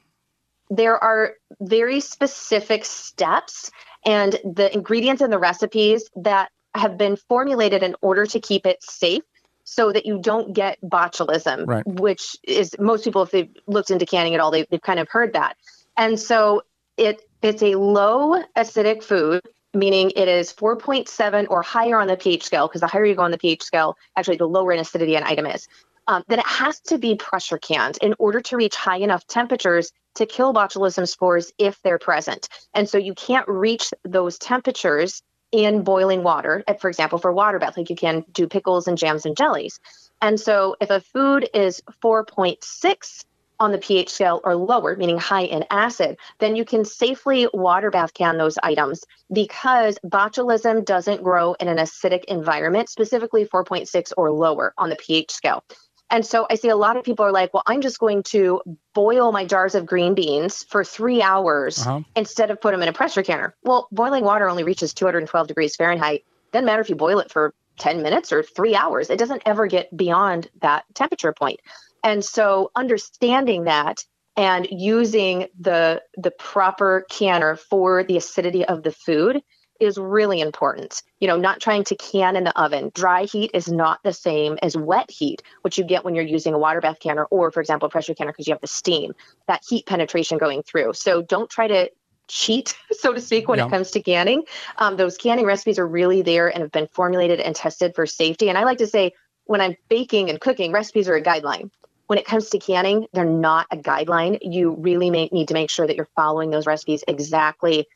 there are very specific steps and the ingredients and the recipes that have been formulated in order to keep it safe, so that you don't get botulism, right, which is, most people, if they've looked into canning at all, they've kind of heard that. And so it's a low acidic food, meaning it is 4.7 or higher on the pH scale, because the higher you go on the pH scale, actually the lower in acidity an item is. Then it has to be pressure canned in order to reach high enough temperatures to kill botulism spores if they're present. And so you can't reach those temperatures in boiling water, for example, for water bath, like you can do pickles and jams and jellies. And so if a food is 4.6 on the pH scale or lower, meaning high in acid, then you can safely water bath can those items, because botulism doesn't grow in an acidic environment, specifically 4.6 or lower on the pH scale. And so I see a lot of people are like, well, I'm just going to boil my jars of green beans for 3 hours instead of put them in a pressure canner. Well, boiling water only reaches 212 degrees Fahrenheit. Doesn't matter if you boil it for 10 minutes or 3 hours. It doesn't ever get beyond that temperature point. And so understanding that and using the proper canner for the acidity of the food is really important. Not trying to can in the oven. Dry heat is not the same as wet heat, which you get when you're using a water bath canner or, for example, a pressure canner, because you have the steam, that heat penetration going through. So don't try to cheat, so to speak, when it comes to canning. Those canning recipes are really there and have been formulated and tested for safety. And I like to say, when I'm baking and cooking, recipes are a guideline. When it comes to canning, they're not a guideline. You really need to make sure that you're following those recipes exactly,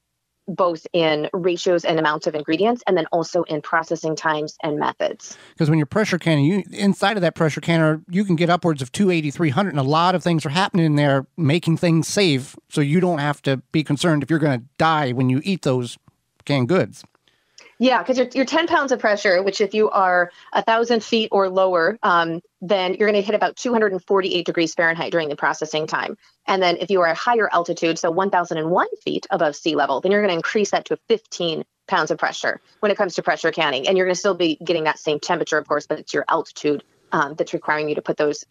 both in ratios and amounts of ingredients, and then also in processing times and methods. Because when you're pressure canning, inside of that pressure canner, you can get upwards of 280, 300, and a lot of things are happening in there, making things safe, so you don't have to be concerned if you're going to die when you eat those canned goods. Yeah, because you're 10 pounds of pressure, which if you are 1,000 feet or lower, then you're going to hit about 248 degrees Fahrenheit during the processing time. And then if you are at higher altitude, so 1,001 feet above sea level, then you're going to increase that to 15 pounds of pressure when it comes to pressure canning. And you're going to still be getting that same temperature, of course, but it's your altitude that's requiring you to put those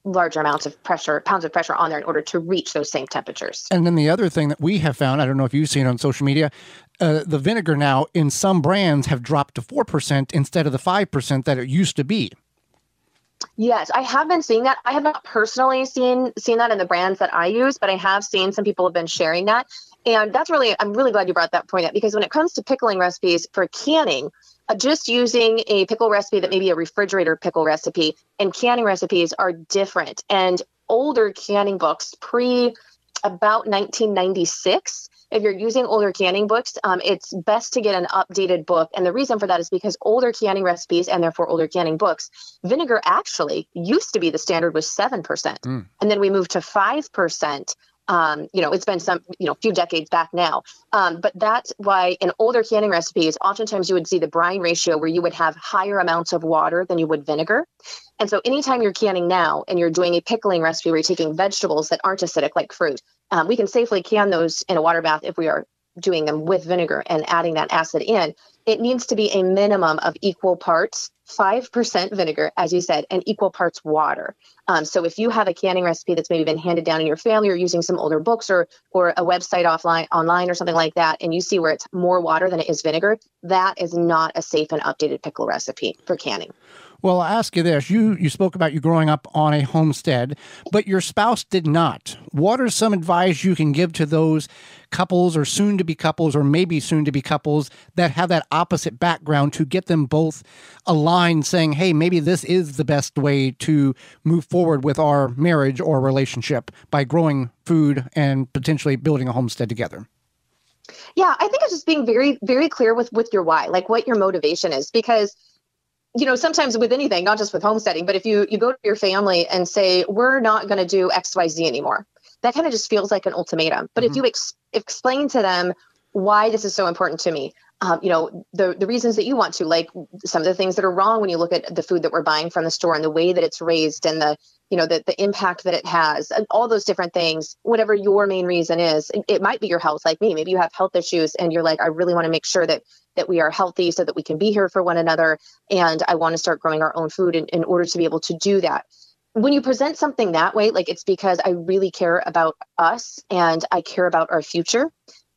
larger amounts of pressure, pounds of pressure on there in order to reach those same temperatures. And then the other thing that we have found, I don't know if you've seen it on social media, the vinegar now in some brands have dropped to 4% instead of the 5% that it used to be. Yes, I have been seeing that. I have not personally seen that in the brands that I use, but I have seen some people have been sharing that. And that's really, I'm really glad you brought that point up, because when it comes to pickling recipes for canning, just using a pickle recipe that may be a refrigerator pickle recipe and canning recipes are different. And older canning books about 1996, if you're using older canning books, it's best to get an updated book. And the reason for that is because older canning recipes and therefore older canning books, vinegar actually used to be the standard was 7%. And then we moved to 5%. It's been some, few decades back now. But that's why in older canning recipes, oftentimes you would see the brine ratio where you would have higher amounts of water than you would vinegar. And so anytime you're canning now and you're doing a pickling recipe where you're taking vegetables that aren't acidic like fruit, we can safely can those in a water bath if we are doing them with vinegar and adding that acid in. It needs to be a minimum of equal parts, 5% vinegar, as you said, and equal parts water. So if you have a canning recipe that's maybe been handed down in your family or using some older books or a website online or something like that, and you see where it's more water than it is vinegar, that is not a safe and updated pickle recipe for canning. Well, I'll ask you this. You spoke about you growing up on a homestead, but your spouse did not. What are some advice you can give to those couples or soon-to-be couples or maybe soon-to-be couples that have that opposite background to get them both aligned saying, hey, maybe this is the best way to move forward with our marriage or relationship by growing food and potentially building a homestead together? Yeah, I think it's just being very, very clear with your why, like what your motivation is, because sometimes with anything, not just with homesteading, but if you go to your family and say, we're not going to do X, Y, Z anymore, that kind of just feels like an ultimatum. But if you explain to them why this is so important to me, the reasons that you want to, like some of the things that are wrong when you look at the food that we're buying from the store and the way that it's raised and the impact that it has, and all those different things, whatever your main reason is, it might be your health, like me. Maybe you have health issues and you're like, I really want to make sure that we are healthy so that we can be here for one another. And I want to start growing our own food in order to be able to do that. When you present something that way, like it's because I really care about us and I care about our future,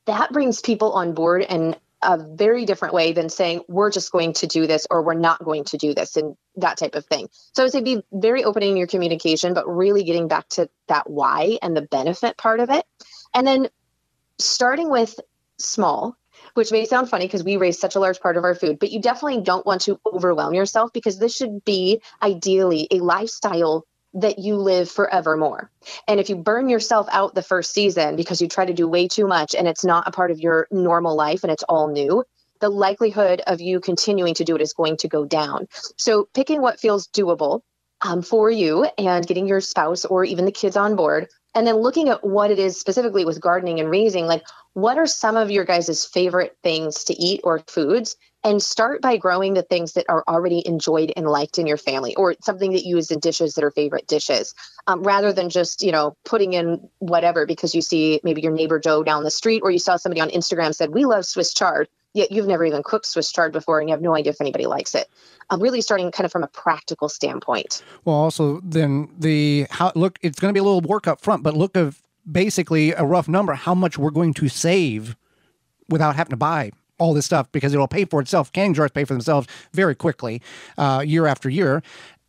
that brings people on board in a very different way than saying, we're just going to do this or we're not going to do this and that type of thing. So I would say be very open in your communication, but really getting back to that why and the benefit part of it. And then starting with small, which may sound funny because we raise such a large part of our food, but you definitely don't want to overwhelm yourself because this should be ideally a lifestyle that you live forevermore. And if you burn yourself out the first season because you try to do way too much and it's not a part of your normal life and it's all new, the likelihood of you continuing to do it is going to go down. So picking what feels doable for you and getting your spouse or even the kids on board, and then looking at what it is specifically with gardening and raising, like what are some of your guys' favorite things to eat or foods, and start by growing the things that are already enjoyed and liked in your family, or something that you use in dishes that are favorite dishes, rather than just, putting in whatever because you see maybe your neighbor Joe down the street, or you saw somebody on Instagram said, we love Swiss chard, yet you've never even cooked Swiss chard before and you have no idea if anybody likes it. Really starting kind of from a practical standpoint. Well, also then it's going to be a little work up front, but look of basically a rough number, how much we're going to save without having to buy all this stuff, because it'll pay for itself. Canning jars pay for themselves very quickly, year after year.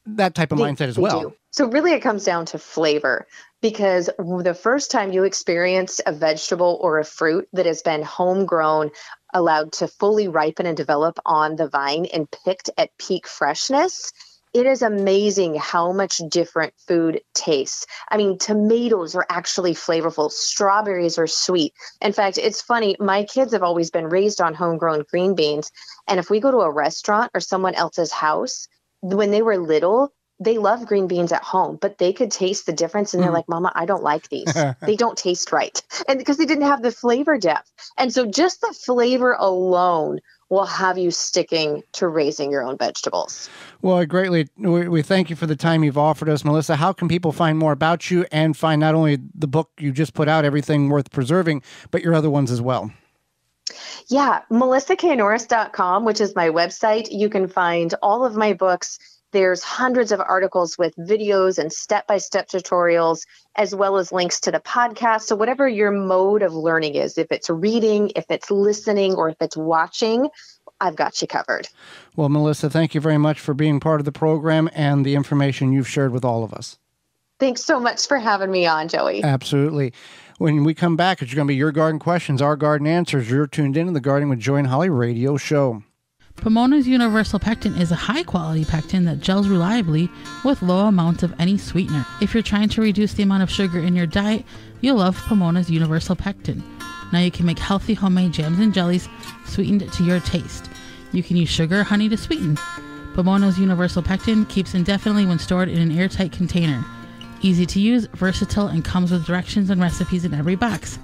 That type of mindset as well. Do. So really it comes down to flavor, because the first time you experience a vegetable or a fruit that has been homegrown, allowed to fully ripen and develop on the vine and picked at peak freshness, it is amazing how much different food tastes. I mean, tomatoes are actually flavorful. Strawberries are sweet. In fact, it's funny. My kids have always been raised on homegrown green beans. And if we go to a restaurant or someone else's house, when they were little, they love green beans at home, but they could taste the difference. And they're like, Mama, I don't like these. They don't taste right. And because they didn't have the flavor depth. And so just the flavor alone will have you sticking to raising your own vegetables. Well, we thank you for the time you've offered us, Melissa. How can people find more about you and find not only the book you just put out, Everything Worth Preserving, but your other ones as well? Yeah, melissaknorris.com, which is my website. You can find all of my books. There's hundreds of articles with videos and step-by-step tutorials, as well as links to the podcast. So whatever your mode of learning is, if it's reading, if it's listening, or if it's watching, I've got you covered. Well, Melissa, thank you very much for being part of the program and the information you've shared with all of us. Thanks so much for having me on, Joey. Absolutely. When we come back, it's going to be Your Garden Questions, Our Garden Answers. You're tuned in to the Gardening with Joy and Holly radio show. Pomona's Universal Pectin is a high-quality pectin that gels reliably with low amounts of any sweetener. If you're trying to reduce the amount of sugar in your diet, you'll love Pomona's Universal Pectin. Now you can make healthy homemade jams and jellies sweetened to your taste. You can use sugar or honey to sweeten. Pomona's Universal Pectin keeps indefinitely when stored in an airtight container. Easy to use, versatile, and comes with directions and recipes in every box.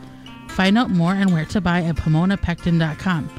Find out more and where to buy at PomonaPectin.com.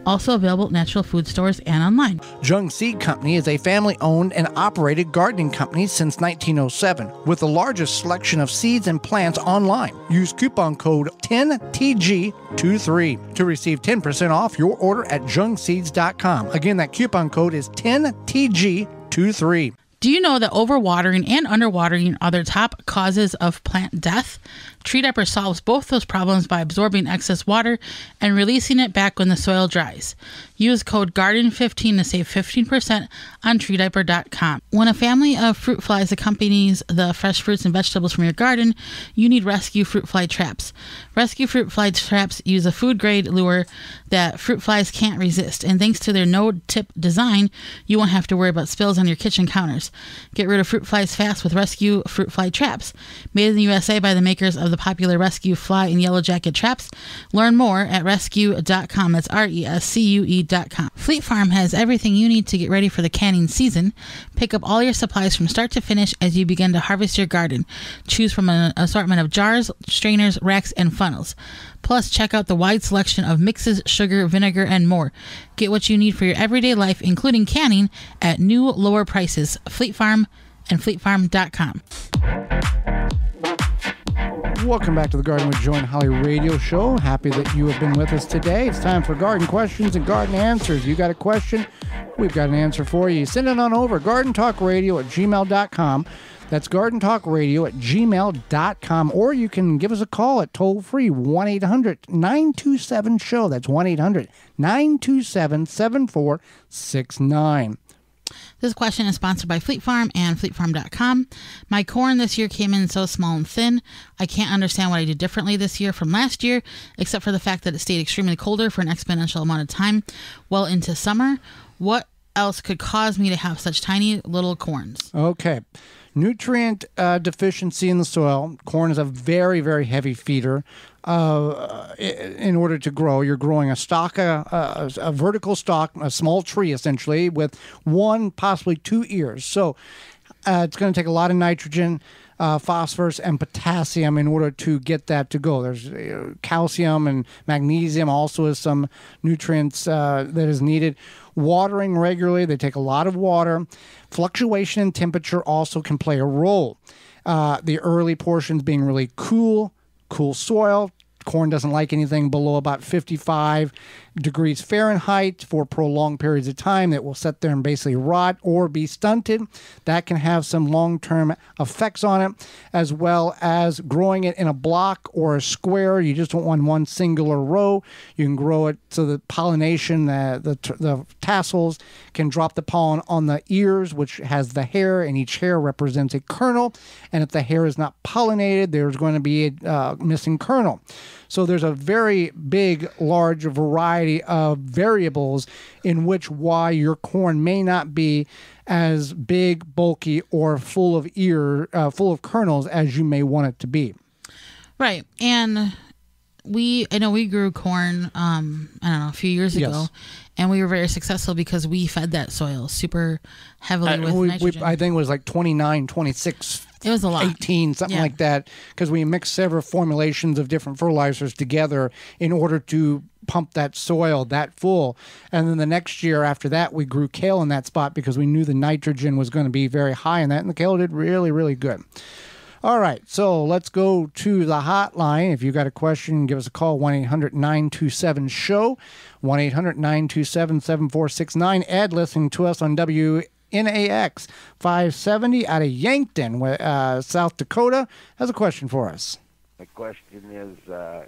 Also available at natural food stores and online. Jung Seed Company is a family-owned and operated gardening company since 1907, with the largest selection of seeds and plants online. Use coupon code 10TG23 to receive 10% off your order at jungseeds.com. Again, that coupon code is 10TG23. Do you know that overwatering and underwatering are the top causes of plant death? Tree Diaper solves both those problems by absorbing excess water and releasing it back when the soil dries. Use code GARDEN15 to save 15% on treediaper.com. When a family of fruit flies accompanies the fresh fruits and vegetables from your garden, you need rescue fruit fly traps. Rescue fruit fly traps use a food-grade lure that fruit flies can't resist, and thanks to their no-tip design, you won't have to worry about spills on your kitchen counters. Get rid of fruit flies fast with Rescue Fruit Fly Traps. Made in the USA by the makers of the popular Rescue Fly and Yellow Jacket traps. Learn more at rescue.com. That's RESCUE.com. Fleet Farm has everything you need to get ready for the canning season. Pick up all your supplies from start to finish as you begin to harvest your garden. Choose from an assortment of jars, strainers, racks, and funnels. Plus, check out the wide selection of mixes, sugar, vinegar, and more. Get what you need for your everyday life, including canning, at new, lower prices. Fleet Farm and fleetfarm.com. Welcome back to the Garden with Joy and Holly radio show. Happy that you have been with us today. It's time for garden questions and garden answers. You got a question? We've got an answer for you. Send it on over. GardenTalkRadio@gmail.com. That's GardenTalkRadio@gmail.com. Or you can give us a call at toll-free 1-800-927-SHOW. That's 1-800-927-7469. This question is sponsored by Fleet Farm and fleetfarm.com. My corn this year came in so small and thin. I can't understand what I did differently this year from last year, except for the fact that it stayed extremely colder for an exponential amount of time well into summer. What else could cause me to have such tiny little corns? Okay. Nutrient deficiency in the soil. Corn is a very, very heavy feeder. In order to grow, you're growing a stalk, a vertical stalk, a small tree essentially, with one, possibly two ears. So it's going to take a lot of nitrogen, phosphorus, and potassium in order to get that to go. There's calcium and magnesium also is some nutrients that is needed. Watering regularly, they take a lot of water. Fluctuation in temperature also can play a role. The early portions being really cool soil. Corn doesn't like anything below about 55 degrees Fahrenheit for prolonged periods of time. That will sit there and basically rot or be stunted. That can have some long-term effects on it, as well as growing it in a block or a square. You just don't want one singular row. You can grow it so that pollination, the tassels can drop the pollen on the ears, which has the hair, and each hair represents a kernel. And if the hair is not pollinated, there's going to be a missing kernel. So there's a very big, large variety of variables in which why your corn may not be as big, bulky, or full of kernels as you may want it to be. Right. And I know we grew corn, a few years ago. Yes. And we were very successful because we fed that soil super heavily with nitrogen. I think it was like 29, 26. It was a lot. 18, something like that, because we mixed several formulations of different fertilizers together in order to pump that soil that full. And then the next year after that, we grew kale in that spot because we knew the nitrogen was going to be very high in that, and the kale did really, really good. All right, so let's go to the hotline. If you've got a question, give us a call, 1-800-927-SHOW, 1-800-927-7469. Ed, listening to us on WNAX 570 out of Yankton, South Dakota, has a question for us. My question is, to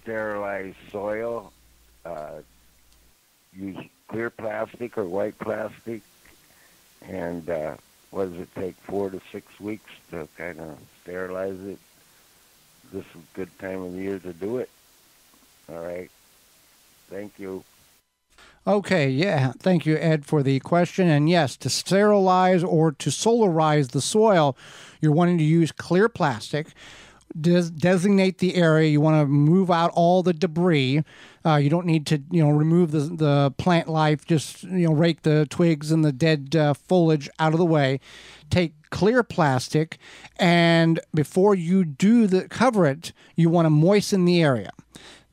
sterilize soil, use clear plastic or white plastic, and what does it take, 4 to 6 weeks to kind of sterilize it? This is a good time of the year to do it. All right. Thank you. Okay, yeah. Thank you, Ed, for the question. And yes, to sterilize or to solarize the soil, you're wanting to use clear plastic. Designate the area. You want to move out all the debris. You don't need to, remove the plant life. Just, rake the twigs and the dead foliage out of the way. Take clear plastic, and before you cover it, you want to moisten the area.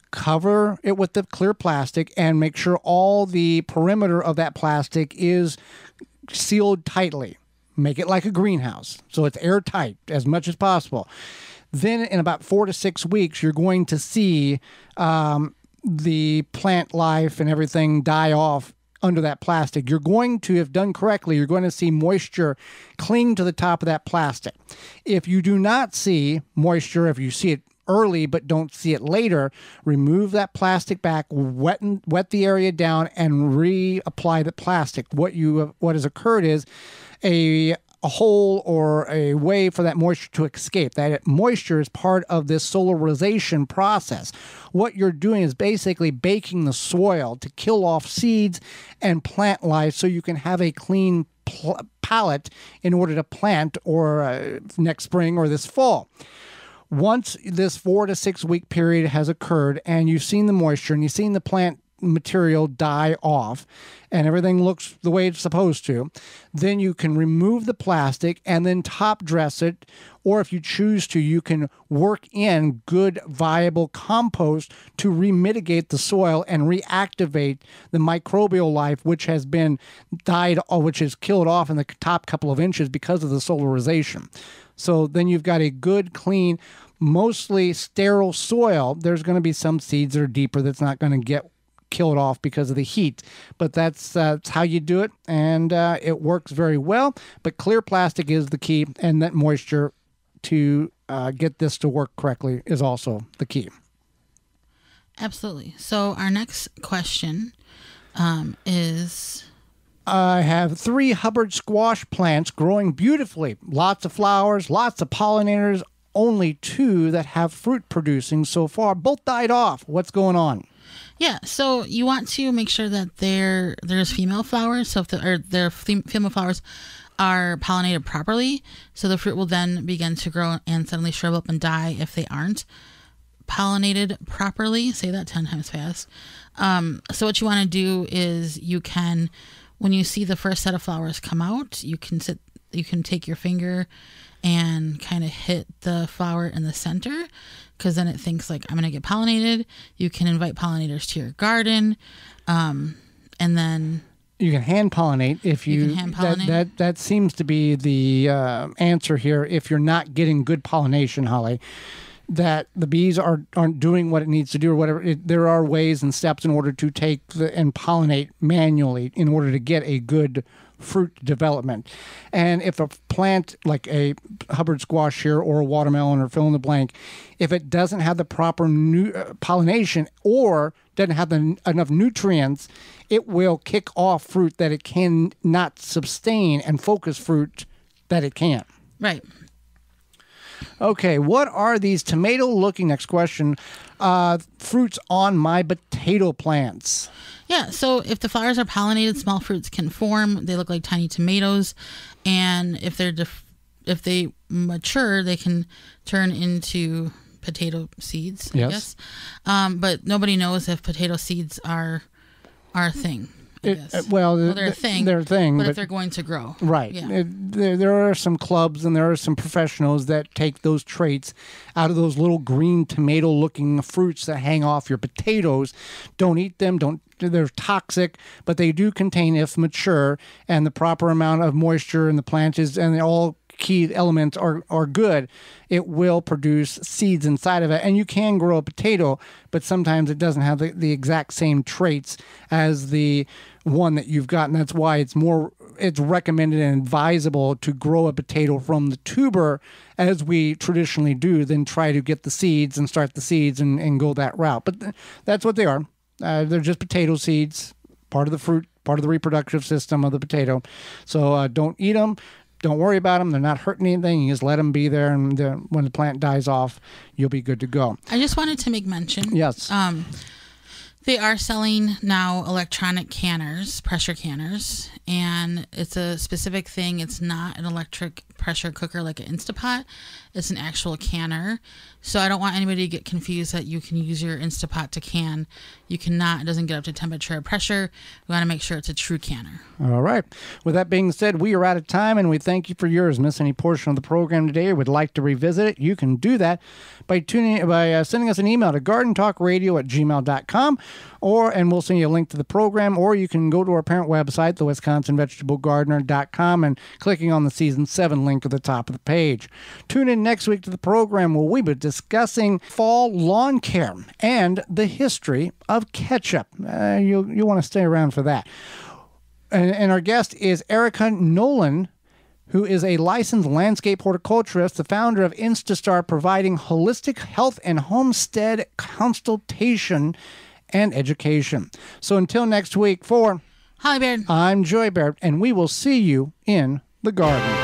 Cover it with the clear plastic and make sure all the perimeter of that plastic is sealed tightly. Make it like a greenhouse, so it's airtight as much as possible. Then in about 4 to 6 weeks, you're going to see the plant life and everything die off under that plastic. You're going to, if done correctly, you're going to see moisture cling to the top of that plastic. If you do not see moisture, if you see it early but don't see it later, remove that plastic back, wet the area down, and reapply the plastic. What has occurred is a hole or a way for that moisture to escape. That moisture is part of this solarization process. What you're doing is basically baking the soil to kill off seeds and plant life so you can have a clean palette in order to plant or next spring or this fall. Once this 4 to 6 week period has occurred and you've seen the moisture and you've seen the plant material die off and everything looks the way it's supposed to, then you can remove the plastic and then top dress it, or if you choose to, you can work in good viable compost to remitigate the soil and reactivate the microbial life which has been died or which is killed off in the top couple of inches because of the solarization. So then you've got a good, clean, mostly sterile soil. There's going to be some seeds that are deeper that's not going to get killed off because of the heat, but that's how you do it, and it works very well. But clear plastic is the key, and that moisture to get this to work correctly is also the key. Absolutely. So our next question is... I have 3 Hubbard squash plants growing beautifully. Lots of flowers, lots of pollinators, only 2 that have fruit producing so far. Both died off. What's going on? Yeah, so you want to make sure that there's female flowers. So if their female flowers are pollinated properly, so the fruit will then begin to grow and suddenly shrivel up and die if they aren't pollinated properly. Say that 10 times fast. So what you want to do is you can, when you see the first set of flowers come out, you can take your finger and kind of hit the flower in the center, because then it thinks like, I'm going to get pollinated. You can invite pollinators to your garden, and then you can hand pollinate if you can hand pollinate. That seems to be the answer here. If you're not getting good pollination, Holly, that the bees aren't doing what it needs to do or whatever. There are ways and steps in order to take and pollinate manually in order to get a good fruit development. And if a plant like a Hubbard squash here or a watermelon or fill in the blank, if it doesn't have the proper pollination or doesn't have enough nutrients, it will kick off fruit that it cannot sustain and focus fruit that it can. Right. Okay, what are these tomato-looking, next question, fruits on my potato plants? Yeah, so if the flowers are pollinated, small fruits can form. They look like tiny tomatoes, and if they mature, they can turn into potato seeds, I guess. But nobody knows if potato seeds are are a thing. I guess. Well, they're a thing. They're a thing. But if they're going to grow. Right. Yeah. There are some clubs and there are some professionals that take those traits out of those little green tomato-looking fruits that hang off your potatoes. Don't eat them. They're toxic, but they do contain, if mature, and the proper amount of moisture in the plant is, and all key elements are good, it will produce seeds inside of it. And you can grow a potato, but sometimes it doesn't have the exact same traits as the one that you've got. And that's why it's recommended and advisable to grow a potato from the tuber as we traditionally do, than try to get the seeds and start the seeds and go that route. But that's what they are. They're just potato seeds, part of the fruit, part of the reproductive system of the potato. So don't eat them. Don't worry about them. They're not hurting anything. You just let them be there, and when the plant dies off, you'll be good to go. I just wanted to make mention. Yes. They are selling now electronic canners, pressure canners, and it's a specific thing. It's not an electric pressure cooker like an Instapot. It's an actual canner. So I don't want anybody to get confused that you can use your Instapot to can. You cannot. It doesn't get up to temperature or pressure. We want to make sure it's a true canner. All right. With that being said, we are out of time, and we thank you for yours. Miss any portion of the program today or would like to revisit it, you can do that by sending us an email to gardentalkradio@gmail.com, and we'll send you a link to the program, or you can go to our parent website, the WisconsinVegetableGardener.com, and clicking on the Season 7 link at the top of the page. Tune in next week to the program where we'll be discussing fall lawn care and the history of ketchup. You'll want to stay around for that. And our guest is Erica Nolan, who is a licensed landscape horticulturist, the founder of Instastar, providing holistic health and homestead consultation and education. So until next week, for Holly Baird, I'm Joy Baird, and we will see you in the garden.